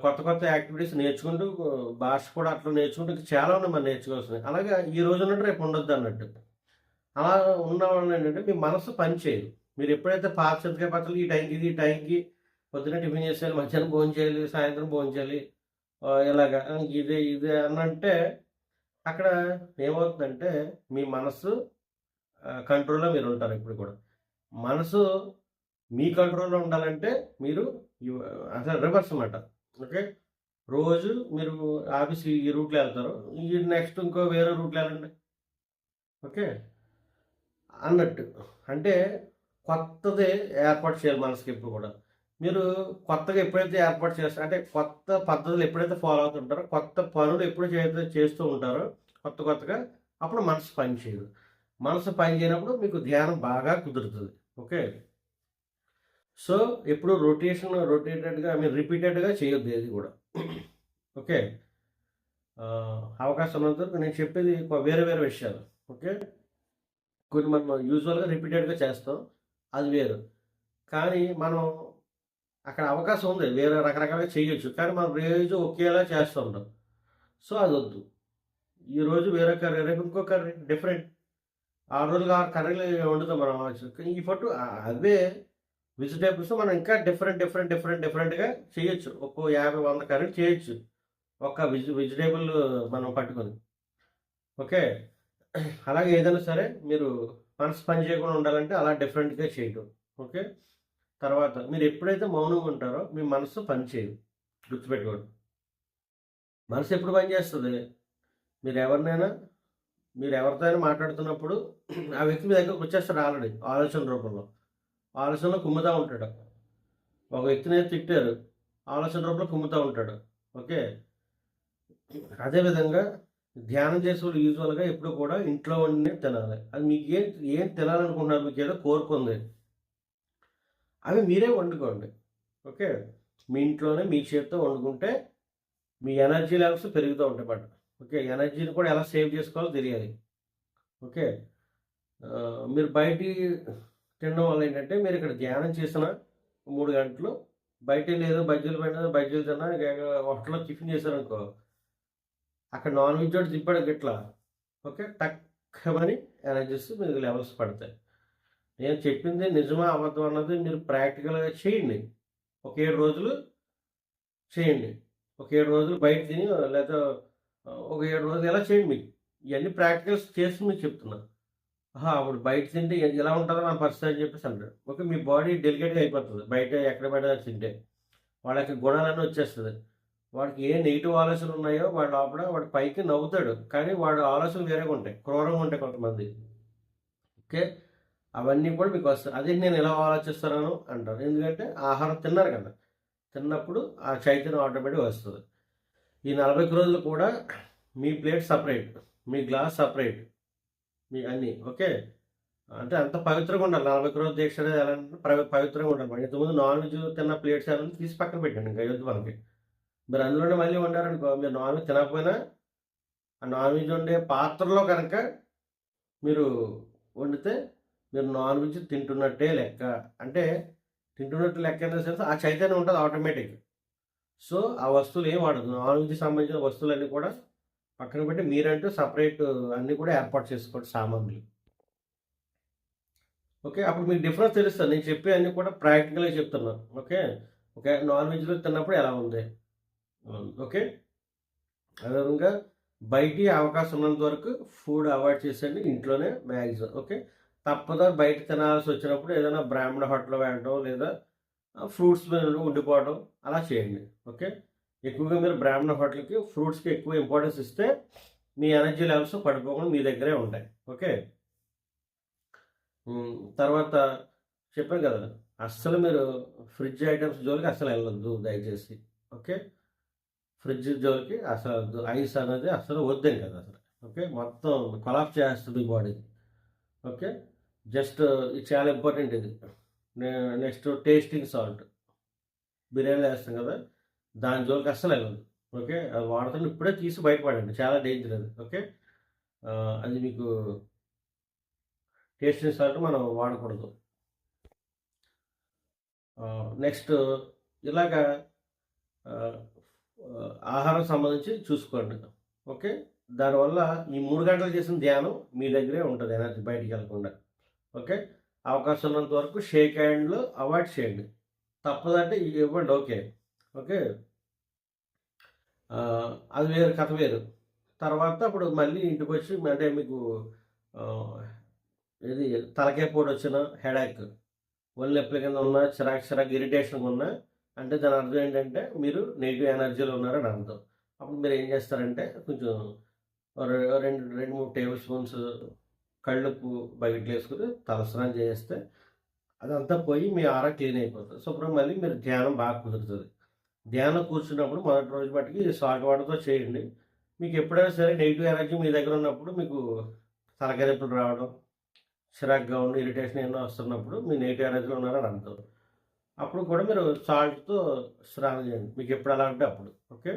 కొత్త యాక్టివిటీస్ నేర్చుకుంటూ భాష కూడా అట్లా నేర్చుకుంటూ ఇంకా చాలా ఉన్నాయి మనం నేర్చుకోవాల్సినవి. అలాగా ఈ రోజు ఉన్నట్టు రేపు ఉండొద్దన్నట్టు. అలా ఉన్నవాళ్ళు ఏంటంటే మీ మనసు పని చేయదు. మీరు ఎప్పుడైతే పాత చింతకాయ పచ్చళ్ళు ఈ టైంకి పొద్దున్న టిఫిన్ చేసేయాలి, మధ్యాహ్నం భోంచేయాలి, సాయంత్రం భోంచేయాలి, ఇలాగా ఇదే అనంటే అక్కడ ఏమవుతుందంటే మీ మనసు కంట్రోల్‌లో మీరుంటారు ఎప్పుడు కూడా. మనసు మీ కంట్రోల్‌లో ఉండాలంటే మీరు అసలు రివర్స్ అన్నమాట. ఓకే. రోజు మీరు ఆఫీస్‌కి ఈ రూట్‌లో ఎళ్తారు. ఈ నెక్స్ట్ ఇంకో వేరే రూట్‌లో ఎళ్ళండి. ఓకే. అన్నట్టు. అంటే కొత్తది ఏర్పాటు చేయాలి మనసుకి ఎప్పుడు కూడా. మీరు కొత్తగా ఎప్పుడైతే ఏర్పాటు చేస్తారో అంటే కొత్త పద్ధతులు ఎప్పుడైతే ఫాలో అవుతుంటారో, కొత్త పనులు ఎప్పుడు చేస్తూ ఉంటారో కొత్తగా అప్పుడు మనసు పని చేయదు. మనసు పని చేయనప్పుడు మీకు ధ్యానం బాగా కుదురుతది. ఓకే. సో, ఎప్పుడు రొటేటెడ్‌గా ఐ మీన్ రిపీటెడ్‌గా చేయొద్దు ఏది కూడా. ఓకే. అవకాశం ఉన్నంత వరకు నేను చెప్పేది వేరే విషయాలు. ఓకే. కొన్ని మనం యూజువల్‌గా రిపీటెడ్‌గా చేస్తాం. అది వేరు. కానీ మనం అక్కడ అవకాశం ఉంది. వేరే రకరకాలుగా చేయొచ్చు. కానీ మనం రోజు ఒకేలా చేస్తూ ఉంటాం. సో, అదొద్దు. ఈరోజు వేరే కర్రీ, రేపు ఇంకో కర్రీ డిఫరెంట్. 6 రోజులుగా 6 కర్రీలు వండుతాం మనం. ఈ పట్టు అవే వెజిటబుల్స్ మనం ఇంకా డిఫరెంట్‌గా చేయొచ్చు. ఒక్కో 50, 100 కర్రీలు చేయొచ్చు. ఒక వెజిటబుల్ మనం పట్టుకొని. ఓకే. అలాగే ఏదైనా సరే మీరు మనసు పని చేయకుండా ఉండాలంటే అలా డిఫరెంట్‌గా చేయటం. ఓకే. తర్వాత మీరు ఎప్పుడైతే మౌనంగా ఉంటారో మీ మనసు పని చేయదు. గుర్తుపెట్టుకోండి. మనసు ఎప్పుడు పని చేస్తది? మీరెవరినైనా మీరెవరితో అయినా మాట్లాడుతున్నప్పుడు ఆ వ్యక్తి మీ దగ్గరకు వచ్చేస్తాడు ఆల్రెడీ ఆలోచన రూపంలో. ఆలోచనలో కుమ్ముతా ఉంటాడు. ఒక వ్యక్తిని తిట్టారు. ఆలోచన రూపంలో కుమ్ముతా ఉంటాడు. ఓకే. అదేవిధంగా ధ్యానం చేసేవాళ్ళు యూజువల్‌గా ఎప్పుడు కూడా ఇంట్లో వండినవి తినాలి. అది మీకు ఏం తినాలనుకుంటున్నారు? మీకేదో కోరికుంది. అవి మీరే వండుకోండి. ఓకే. మీ ఇంట్లోనే మీ చేత్తో వండుకుంటే మీ ఎనర్జీ లెవెల్స్ పెరుగుతూ ఉంటాయన్నమాట. ఓకే. ఎనర్జీని కూడా ఎలా సేవ్ చేసుకోవాలో తెలియాలి. ఓకే. మీరు బయటి తినడం వల్ల ఏంటంటే మీరు ఇక్కడ ధ్యానం చేసిన 3 గంటలు బయటెళ్ళి ఏదో బజ్జీలు తిన్నా హోటల్‌లో టిఫిన్ చేశారనుకో, అక్కడ నాన్ వెజ్ వాడు దింపాడు గిట్ల. ఓకే. టక్కమని ఎనర్జీస్ మీకు లెవెల్స్ పడతాయి. నేను చెప్పింది నిజమా? అబద్ధం అన్నది మీరు ప్రాక్టికల్‌గా చేయండి. ఒక 7 రోజులు చేయండి. ఒక 7 రోజులు బయట తిని లేతే ఒక 7 రోజులు ఇలా చేయండి మీకు. ఇయన్నీ ప్రాక్టికల్స్ చేసి మీకు చెప్తున్నా. ఆహా! అప్పుడు బయట తింటే ఎలా ఉంటదో నా పరిస్థితి అని చెప్పేసి అంటాడు. ఓకే. మీ బాడీ డెలికేట్‌గా అయిపోతది. బయట ఎక్కడ పడితే అది తింటే. వాళ్ళకి గుణాలన్నీ వచ్చేస్తది. వాడికి ఏ నెగెటివ్ ఆలోచనలు ఉన్నాయో వాడి లోపల వాడు పైకి నవ్వుతాడు. కానీ వాడి ఆలోచనలు వేరేగా ఉంటాయి. క్రూరంగా ఉంటాయి కొంతమంది. ఓకే. అవన్నీ కూడా మీకొస్తాయి. అదేంటి నేను ఇలా ఆలోచిస్తున్నాను అంటారు. ఎందుకంటే ఆహారం తిన్నారు కదా! తిన్నప్పుడు ఆ చైతన్యం ఆటోమేటిక్‌గా వస్తది. ఈ 40 రోజులు కూడా మీ ప్లేట్ సెపరేట్. మీ గ్లాస్ సెపరేట్. మీ అన్నీ ఓకే. అంటే అంత పవిత్రంగా ఉండాలి. 40 రోజుల దీక్ష అనేది ఎలా అంటే పవిత్రంగా ఉండాలి. మరి ఇంతకుముందు నాన్ వెజ్ తిన్న ప్లేట్స్ ఏమన్నా తీసి పక్కన పెట్టండి. ఇంక అయ్యొద్దు మనకి. మీరు అందులోనే మళ్ళీ వండారనుకో, మీరు నాన్ వెజ్ తినకపోయినా ఆ నాన్ వెజ్ వండే పాత్రలో కనుక మీరు వండితే మీరు నాన్ వెజ్ తింటున్నట్టే లెక్క. అంటే తింటున్నట్టు లెక్క ఇన్ ద సెన్స్ ఆ చైతన్యం ఉంటది ఆటోమేటిక్. సో, ఆ వస్తువులు ఏం వాడొద్దు. నాన్ వెజ్‌కి సంబంధించిన వస్తువులన్నీ కూడా పక్కన పెట్టి మీరంటూ సెపరేట్ అన్నీ కూడా ఏర్పాటు చేసుకోండి సామాన్లు. ఓకే. అప్పుడు మీకు డిఫరెన్స్ తెలుస్తది. నేను చెప్పేయన్నీ కూడా ప్రాక్టికల్‌గా చెప్తున్నా. ఓకే. ఓకే. నాన్ వెజ్‌లో తిన్నప్పుడు ఎలా ఉంది? ఓకే. అదేవిధంగా బయటి అవకాశం ఉన్నంత వరకు ఫుడ్ అవాయిడ్ చేసేయండి. ఇంట్లోనే మ్యాక్సిమం. ఓకే. తప్పదా బయట తినాల్సొచ్చినప్పుడు ఏదైనా బ్రాహ్మణ హోటల్‌లో వెళ్ళడం లేదా ఫ్రూట్స్ మీద ఉండిపోవడం అలా చేయండి. ఓకే. ఎక్కువగా మీరు బ్రాహ్మణ హోటల్‌కి, ఫ్రూట్స్‌కి ఎక్కువ ఇంపార్టెన్స్ ఇస్తే మీ ఎనర్జీ లెవెల్స్ పడిపోకుండా మీ దగ్గరే ఉంటాయి. ఓకే. తర్వాత చెప్పాను కదా! అస్సలు మీరు ఫ్రిడ్జ్ ఐటెమ్స్ జోలికి అస్సలు ఎళ్ళొద్దు దయచేసి. ఓకే. ఫ్రిడ్జ్ జోలికి అసలొద్దు. ఐస్ అనేది అస్సలు వద్దింక అదసలు. ఓకే. మొత్తం కొలాప్స్ చేస్తది మీ బాడీని. ఓకే. జస్ట్ ఇది చాలా ఇంపార్టెంట్ ఇది. నే నెక్స్ట్ టేస్టింగ్ సాల్ట్. బిర్యానీలో ఏస్తాం కదా! దాని జోలికి అస్సలెళ్ళొద్దు. ఓకే. అది వాడుతుంటే ఇప్పుడే తీసి బయట పడేయండి. చాలా డేంజర్ అది. ఓకే. అది మీకు టేస్టింగ్ సాల్ట్ మనం వాడకూడదు. నెక్స్ట్ ఇలాగా ఆహ్, ఆహారం సంబంధించి చూసుకోండి. ఓకే. దానివల్ల ఈ 3 గంటలు చేసిన ధ్యానం మీ దగ్గరే ఉంటది ఎనర్జీ బయటికెళ్ళకుండా. ఓకే. అవకాశం ఉన్నంత వరకు షేక్ హ్యాండ్‌లు అవాయిడ్ చేయండి. తప్పదంటే ఇవ్వండి ఓకే. ఓకే. అది వేరు కథ వేరు. తర్వాత అప్పుడు మళ్ళీ ఇంటికొచ్చి అంటే మీకు ఆహ్, ఏది తలకాయ పోటొచ్చినా, హెడేక్, ఒళ్ళు నొప్పుల కింద ఉన్నా, చిరాకు ఇరిటేషన్‌గా ఉన్నా అంటే దాని అర్థం ఏంటంటే మీరు నెగెటివ్ ఎనర్జీలో ఉన్నారని అర్థం. అప్పుడు మీరు ఏం చేస్తారంటే కొంచెం ఓ రె 2, 3 టేబుల్ స్పూన్స్ కల్లుప్పు బకెట్‌లో ఏసుకొని తలస్నానం చేసేస్తే అదంతా పోయి మీ ఆరా క్లీన్ అయిపోతది. శుభ్రంగా మళ్ళీ మీరు ధ్యానం బాగా కుదురుతది. ధ్యానం కూర్చున్నప్పుడు మొదటి రోజు మట్టుకి సాల్ట్ వాటర్‌తో చేయండి. మీకు ఎప్పుడైనా సరే నెగెటివ్ ఎనర్జీ మీ దగ్గర ఉన్నప్పుడు మీకు తలకాయ నొప్పులు రావడం, చిరాకుగా ఉండి ఇరిటేషన్ ఏమన్నా వస్తున్నప్పుడు మీ నెగెటివ్ ఎనర్జీలో ఉన్నారని అర్థం. అప్పుడు కూడా మీరు సాల్ట్‌తో స్నానం చేయండి. మీకు ఎప్పుడు అలా అంటే అప్పుడు. ఓకే.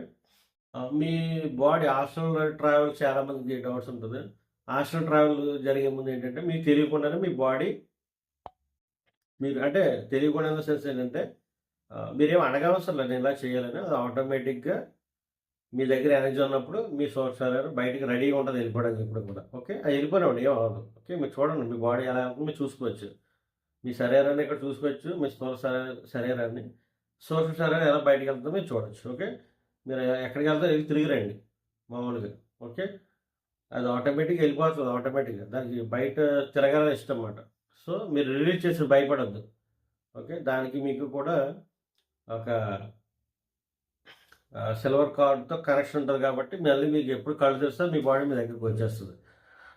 మీ బాడీ హాస్టల్ ట్రావెల్ చాలామందికి డౌట్స్ ఉంటది. హాస్టల్ ట్రావెల్ జరిగే ముందు ఏంటంటే మీకు తెలియకుండానే మీ బాడీ మీరు అంటే తెలియకుండా ఇన్ ద సెన్స్ ఏంటంటే మీరేం అడగవసరం లేదు నేను ఇలా చేయాలని. అది ఆటోమేటిక్‌గా మీ దగ్గర ఎనర్జీ ఉన్నప్పుడు మీ సోర్స్ అనేది బయటికి రెడీగా ఉంటది వెళ్ళిపోవడానికి ఎప్పుడు కూడా. ఓకే. అది వెళ్ళిపోనివ్వండి ఏం అవ్వదు. ఓకే. మీరు చూడండి మీ బాడీ ఎలా వెళ్తుందో మీరు చూసుకోవచ్చు. మీ శరీరాన్ని ఇక్కడ చూసుకోవచ్చు. మీ స్థూల శరీరాన్ని, సూక్ష్మ శరీరం ఎలా బయటికెళ్తుందో మీరు చూడొచ్చు. ఓకే. మీరు ఎక్కడికెళ్తారో ఎళ్లి తిరిగి రండి మామూలుగా. ఓకే. అది ఆటోమేటిక్‌గా ఎళ్ళిపోతది ఆటోమేటిక్‌గా. దానికి బయట తిరగాలని ఇష్టం మాట. సో, మీరు రిలీజ్ చేసి భయపడొద్దు. ఓకే. దానికి మీకు కూడా ఒక సిల్వర్ కార్డ్‌తో కనెక్షన్ ఉంటది కాబట్టి మళ్ళీ మీకు ఎప్పుడు కళ్ళు తెరిస్తే మీ బాడీ మీ దగ్గరికొచ్చేస్తది.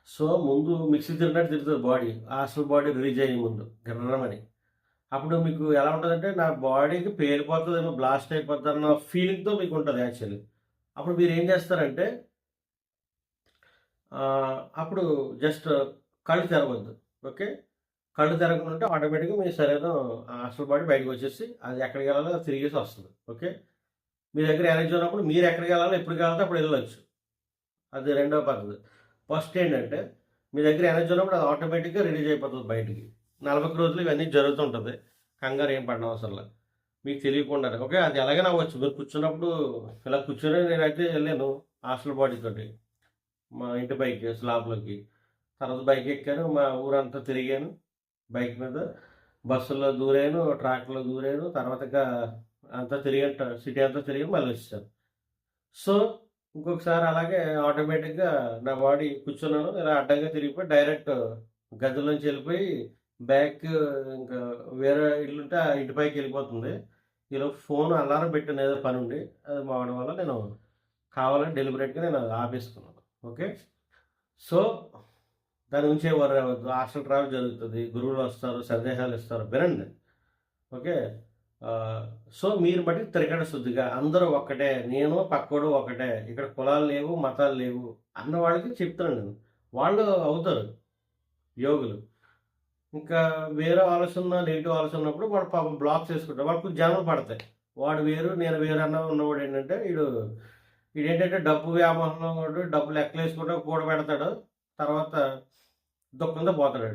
సో, ముందు మిక్సీ తిరిగినట్టు తిరుగుతది బాడీ. హాస్టల్ బాడీ రిలీజ్ అయ్యే ముందు గిర్రమని. అప్పుడు మీకు ఎలా ఉంటదంటే నా బాడీకి పేలిపోతదేమో, బ్లాస్ట్ అయిపోద్దన్న ఫీలింగ్‌తో మీకుంటది యాక్చువల్లీ. అప్పుడు మీరేం చేస్తారంటే అప్పుడు జస్ట్ కళ్ళు తెరవద్దు. ఓకే. కళ్ళు తెరవకుండా ఉంటే ఆటోమేటిక్‌గా మీ శరీరం హాస్టల్ బాడీ బయటకొచ్చేసి అది ఎక్కడికెళ్ళాలో అది తిరిగేసి వస్తది. ఓకే. మీ దగ్గర ఎనర్జీ ఉన్నప్పుడు మీరు ఎక్కడికెళ్ళాలో, ఎప్పుడు కావాలంటే అప్పుడు ఎళ్ళొచ్చు. అది రెండో పద్ధతి. ఫస్ట్ ఏంటంటే మీ దగ్గర ఎనర్జీ ఉన్నప్పుడు అది ఆటోమేటిక్‌గా రిలీజ్ అయిపోతది బయటికి. 40 రోజులు ఇవన్నీ జరుగుతుంటది. కంగారు ఏం పడనవసరంలా. మీకు తెలియకుండానే. ఓకే. అది ఎలాగైనా అవ్వచ్చు. మీరు కూర్చున్నప్పుడు ఇలా కూర్చొని నేనైతే ఎళ్ళాను హాస్టల్ బాడీతోటి. మా ఇంటి పైకి స్లాబ్‌లోకి. తర్వాత బైక్ ఎక్కాను. మా ఊరంతా తిరిగాను. బైక్ మీద. బస్సుల్లో దూరాను. ట్రాక్టర్‌లో దూరాను. తర్వాత ఇంకా అంతా తిరిగాను. సిటీ అంతా తిరిగి మళ్ళీ వచ్చేసాను. సో, ఇంకొకసారి అలాగే ఆటోమేటిక్‌గా నా బాడీ కూర్చున్నాను. ఇలా అడ్డంగా తిరిగిపోయి డైరెక్ట్ గదిలోంచి ఎళ్ళిపోయి బ్యాక్ ఇంకా వేరే ఇల్లుంటే ఆ ఇంటి పైకెళ్ళిపోతుంది. ఈలోపు ఫోన్ అలారం పెట్టాను ఏదో పనుండి. అది మోగడం వల్ల నేను కావాలని డెలిబరేట్‌గా నేను అది ఆపేసుకున్నాను. ఓకే. సో, దాని గురించి ఏం వర్రీ అవ్వద్దు. హాస్టల్ ట్రావెల్ జరుగుతది. గురువులొస్తారు, సందేహాలిస్తారు. వినండి. ఓకే. ఆహ్, సో, మీరు మటికి త్రికరణ శుద్ధిగా అందరూ ఒక్కటే. నేను పక్కోడు ఒకటే. ఇక్కడ కులాలు లేవు, మతాలు లేవు అన్న వాళ్ళకి చెప్తున్నాను నేను. వాళ్ళు అవుతారు యోగులు. ఇంకా వేరే ఆలోచన నెగిటివ్ ఆలోచన ఉన్నప్పుడు వాడు పాపం బ్లాక్స్ వేసుకుంటాడు. వాడికి జన్మలు పడతాయి. వాడు వేరు నేను వేరు అన్న ఉన్నవాడు ఏంటంటే వీడేంటంటే డబ్బు వ్యామోహంలో ఉన్నాడు. డబ్బు లెక్కలేసుకుంటూ కూడబెడతాడు. తర్వాత దుఃఖంతో పోతాడు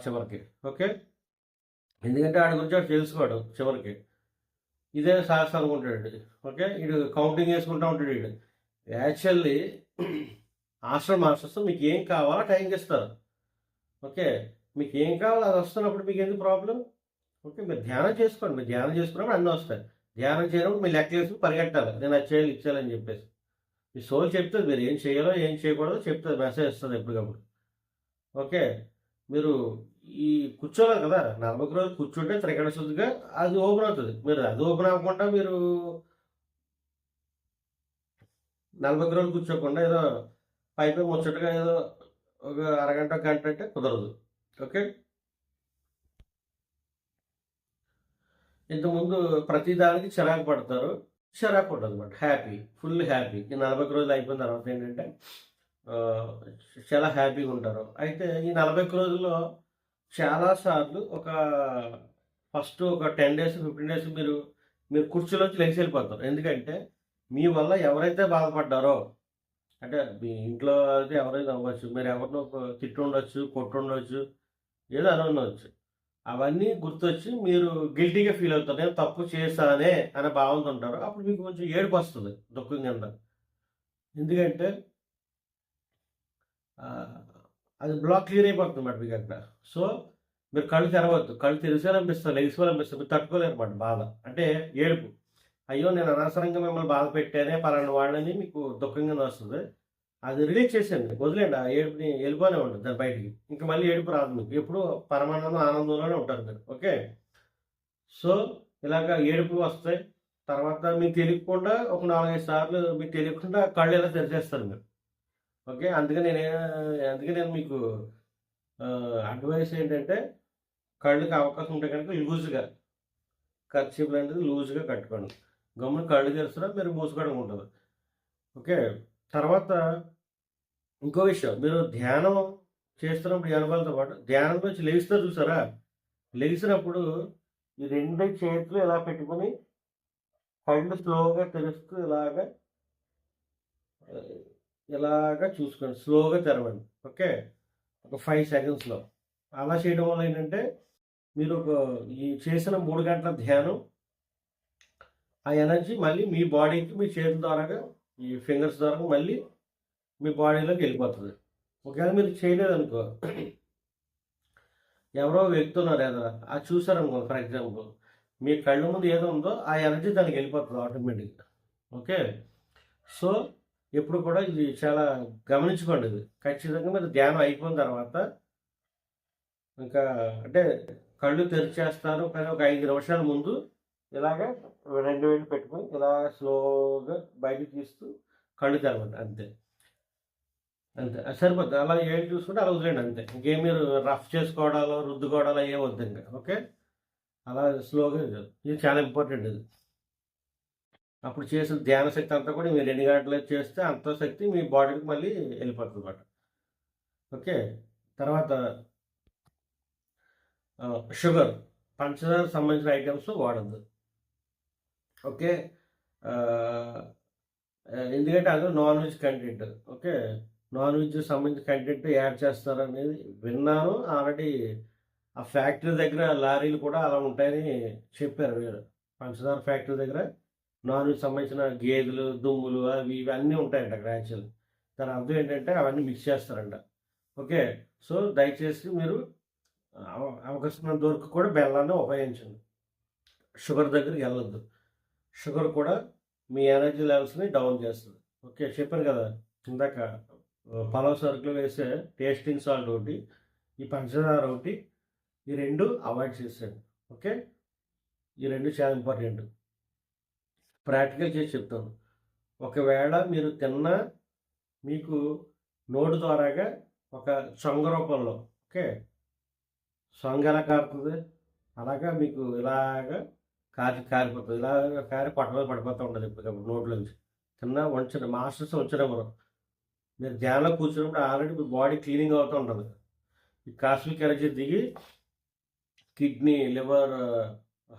చివరికి. ఓకే. ఎందుకంటే ఆడి గురించి వాడు తెలుసుకోడు చివరికి. ఇదే సాహసం అనుకుంటాడు. ఓకే. వీడు కౌంటింగ్ వేసుకుంటూ ఉంటాడు. వీడు యాక్చువల్లీ హాస్టల్ మాస్టర్స్ మీకు ఏం కావాలో టైంకి ఇస్తారు. ఓకే. మీకు ఏం కావాలో అది వస్తున్నప్పుడు మీకు ఎందుకు ప్రాబ్లం? ఓకే. మీరు ధ్యానం చేసుకోండి. మీరు ధ్యానం చేసుకున్నప్పుడు అన్నీ వస్తాయి. ధ్యానం చేయనప్పుడు మీరు లెక్క వేసుకుని పరిగెట్టాలి. నేను అది చేయాలి ఇది చేయాలని చెప్పేసి. మీ సోల్ చెప్తుంది మీరు ఏం చేయాలో ఏం చేయకూడదో చెప్తుంది, మెసేజ్ ఇస్తుంది ఎప్పటికప్పుడు. ఓకే. మీరు ఈ కూర్చోవాలి కదా, 40 రోజులు కూర్చుంటే త్రికరణ శుద్ధిగా అది ఓపెన్ అవుతుంది. మీరు అది ఓపెన్ అవ్వకుండా మీరు 40 రోజులు కూర్చోకుండా ఏదో పైపై ముచ్చటగా ఏదో ఒక అరగంట గంట అంటే కుదరదు. ఓకే. ఇంతకుముందు ప్రతి దానికి చిరాకు పడతారు. చిరాకు ఉండదు అనమాట. Happy, full happy. ఈ 40 రోజులు అయిపోయిన తర్వాత ఏంటంటే చాలా హ్యాపీగా ఉంటారు. అయితే ఈ 40 రోజుల్లో చాలాసార్లు ఫస్ట్ ఒక 10 డేస్ 15 డేస్ మీరు కుర్చీలోంచి లేచి వెళ్ళిపోతారు. ఎందుకంటే మీ వల్ల ఎవరైతే బాధపడ్డారో, అంటే మీ ఇంట్లో అయితే ఎవరైనా అవ్వచ్చు, మీరు ఎవరినో తిట్టు ఉండొచ్చు, కొట్టు ఉండొచ్చు, ఏదో అని ఉండవచ్చు. అవన్నీ గుర్తొచ్చి మీరు గిల్టీగా ఫీల్ అవుతారు. నేను తప్పు చేశానే అనే భావంతో ఉంటారు. అప్పుడు మీకు కొంచెం ఏడుపు వస్తుంది దుఃఖం కింద. ఎందుకంటే అది బ్లాక్ క్లియర్ అయిపోతుంది అన్నమాట మీకు అక్కడ. సో మీరు కళ్ళు తెరవద్దు. కళ్ళు తెరిసేయాలనిపిస్తుంది, లెగిసుకోవాలనిపిస్తుంది. మీరు తట్టుకోలేరు అన్నమాట బాధ. అంటే ఏడుపు. అయ్యో నేను అనవసరంగా మిమ్మల్ని బాధ పెట్టానే పలానా వాళ్ళని మీకు దుఃఖంగా వస్తుంది. అది రిలీజ్ చేసేయండి, వదిలేండి. ఆ ఏడుపుని వెళ్ళిపోనే ఉంటుంది దాని బయటికి. ఇంకా మళ్ళీ ఏడుపు రాదు మీకు. ఎప్పుడు పరమానందం ఆనందంలోనే ఉంటారు మీరు. ఓకే. సో ఇలాగ ఏడుపు వస్తాయి. తర్వాత మీకు తెలియకుండా ఒక 4-5 సార్లు మీకు తెలియకుండా కళ్ళు ఎలా తెరిచేస్తారు మీరు. ఓకే. అందుకే నేను మీకు అడ్వైస్ ఏంటంటే కళ్ళకి అవకాశం ఉంటే కనుక లూజ్గా కర్చీఫ్ లాంటిది లూజ్గా కట్టుకోండి. గమ్మున కళ్ళు తెరిచినా మీరు మూసుకోవడం ఉంటుంది. ఓకే. తర్వాత ఇంకో విషయం, మీరు ధ్యానం చేస్తున్నప్పుడు ఈ అనుభవాలతో పాటు ధ్యానం నుంచి లేస్తారు చూసారా, లేచినప్పుడు ఈ 2 చేతులు ఇలా పెట్టుకొని కళ్ళు స్లోగా తెరుస్తూ ఇలాగా చూసుకోండి. స్లోగా తెరవండి. ఓకే. ఒక 5 సెకండ్స్లో అలా చేయడం వల్ల ఏంటంటే మీరు ఈ చేసిన 3 గంటల ధ్యానం ఆ ఎనర్జీ మళ్ళీ మీ బాడీకి మీ చేతుల ద్వారా ఈ ఫింగర్స్ ద్వారా మళ్ళీ మీ బాడీలోకి వెళ్ళిపోతుంది. ఒకవేళ మీరు చేయలేదనుకో, ఎవరో వ్యక్తి ఉన్నారు ఎదుర, అది చూసారనుకో ఫర్ ఎగ్జాంపుల్, మీ కళ్ళ ముందు ఏదో ఉందో ఆ ఎనర్జీ దానికి వెళ్ళిపోతుంది ఆటోమేటిక్గా. ఓకే. సో ఎప్పుడు కూడా ఇది చాలా గమనించుకోండి. ఇది ఖచ్చితంగా మీరు ధ్యానం అయిపోయిన తర్వాత ఇంకా అంటే కళ్ళు తెరిచేస్తారు, కానీ ఒక 5 నిమిషాల ముందు ఇలాగ 2 వేళ్ళు పెట్టుకొని ఇలా స్లోగా బయటకు తీస్తూ కళ్ళు తెరవండి. అంతే అంతే సరిపోతుంది. అలా ఏం చూసుకుంటే అలా వదిలేండి అంతే. ఇంకేం మీరు రఫ్ చేసుకోవడాలో రుద్దుకోవడాలో ఏం వద్దు ఇంకా. ఓకే. అలా స్లోగా ఇది చాలా ఇంపార్టెంట్. ఇది అప్పుడు చేసిన ధ్యాన శక్తి అంతా కూడా మీరు 2 గంటలు చేస్తే అంత శక్తి మీ బాడీకి మళ్ళీ వెళ్ళిపోతుంది అన్నమాట. ఓకే. తర్వాత షుగర్, పంచదార సంబంధించిన ఐటమ్స్ వాడద్దు. ఓకే. ఎందుకంటే అందులో non veg content. Okay. Non veg సంబంధించిన కంటెంట్ యాడ్ చేస్తారు అనేది విన్నాను ఆల్రెడీ. ఆ ఫ్యాక్టరీ దగ్గర లారీలు కూడా అలా ఉంటాయని చెప్పారు వీరు. పంచదార ఫ్యాక్టరీ దగ్గర నాన్ వెజ్ సంబంధించిన గేదెలు, దుమ్ములు అవి ఇవన్నీ ఉంటాయంట అక్కడ యాక్చువల్లీ. దాని అర్థం ఏంటంటే అవన్నీ మిక్స్ చేస్తారంట. ఓకే. సో దయచేసి మీరు అవకాశం దొరికి కూడా బెల్లాన్ని ఉపయోగించండి. షుగర్ దగ్గరికి వెళ్ళొద్దు. షుగర్ కూడా మీ ఎనర్జీ లెవెల్స్ని డౌన్ చేస్తుంది. ఓకే. చెప్పాను కదా ఇందాక, పలావ్ సరుకులు వేసే టేస్టింగ్ సాల్ట్ ఒకటి, ఈ పంచదార ఒకటి, ఈ 2 అవాయిడ్ చేసేయండి. ఓకే. ఈ 2 చాలా ఇంపార్టెంట్. ప్రాక్టికల్ చేసి చెప్తాను. ఒకవేళ మీరు తిన్నా మీకు నోటు ద్వారాగా ఒక సొంగ రూపంలో, ఓకే, సొంగ ఎలా కారుతుంది అలాగా మీకు ఇలాగా కారిపోతుంది. ఇలా కారి పొట్ట పడిపోతూ ఉంటుంది ఎప్పటికప్పుడు నోట్లోంచి. తిన్నా వంచడం మాస్టర్స్ వచ్చేటప్పుడు మీరు ధ్యానంలో కూర్చున్నప్పుడు ఆల్రెడీ మీ బాడీ క్లీనింగ్ అవుతూ ఉంటుంది. ఈ కాస్మిక్ ఎనర్జీ దిగి కిడ్నీ, లివర్,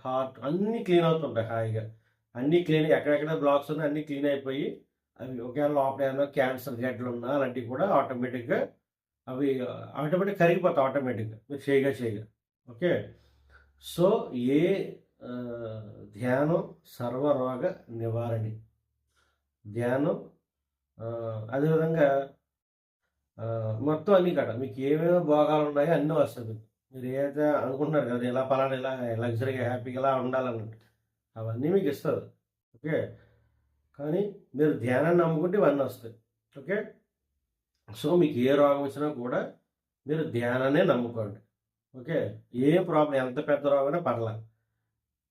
హార్ట్ అన్నీ క్లీన్ అవుతుంటాయి హాయిగా. అన్నీ క్లీన్ ఎక్కడెక్కడ బ్లాక్స్ ఉన్నాయి అన్నీ క్లీన్ అయిపోయి అవి ఒకవేళ లోపల ఏమైనా క్యాన్సర్ గడ్డలున్నా అలాంటివి కూడా ఆటోమేటిక్‌గా అవి ఆటోమేటిక్‌గా కరిగిపోతాయి ఆటోమేటిక్‌గా మీరు చేయగా. ఓకే. సో, ఏ ధ్యానం సర్వరోగ నివారణి. ధ్యానం అదేవిధంగా మొత్తం అన్నీ కాడ మీకు ఏమేమి భోగాలున్నాయో అన్నీ వస్తాయి మీకు. మీరు ఏదైతే అనుకుంటున్నారు కదా! ఇలా పలానా ఇలా లగ్జరీగా హ్యాపీగా ఇలా ఉండాలన్నట్టు. అవన్నీ మీకు ఇస్తది. ఓకే. కానీ మీరు ధ్యానాన్ని నమ్ముకుంటే ఇవన్నీ వస్తాయి. ఓకే. సో, మీకు ఏ రోగం వచ్చినా కూడా మీరు ధ్యానాన్నే నమ్ముకోండి. ఓకే. ఏ ప్రాబ్లమ్ ఎంత పెద్ద రోగమైనా పర్లా.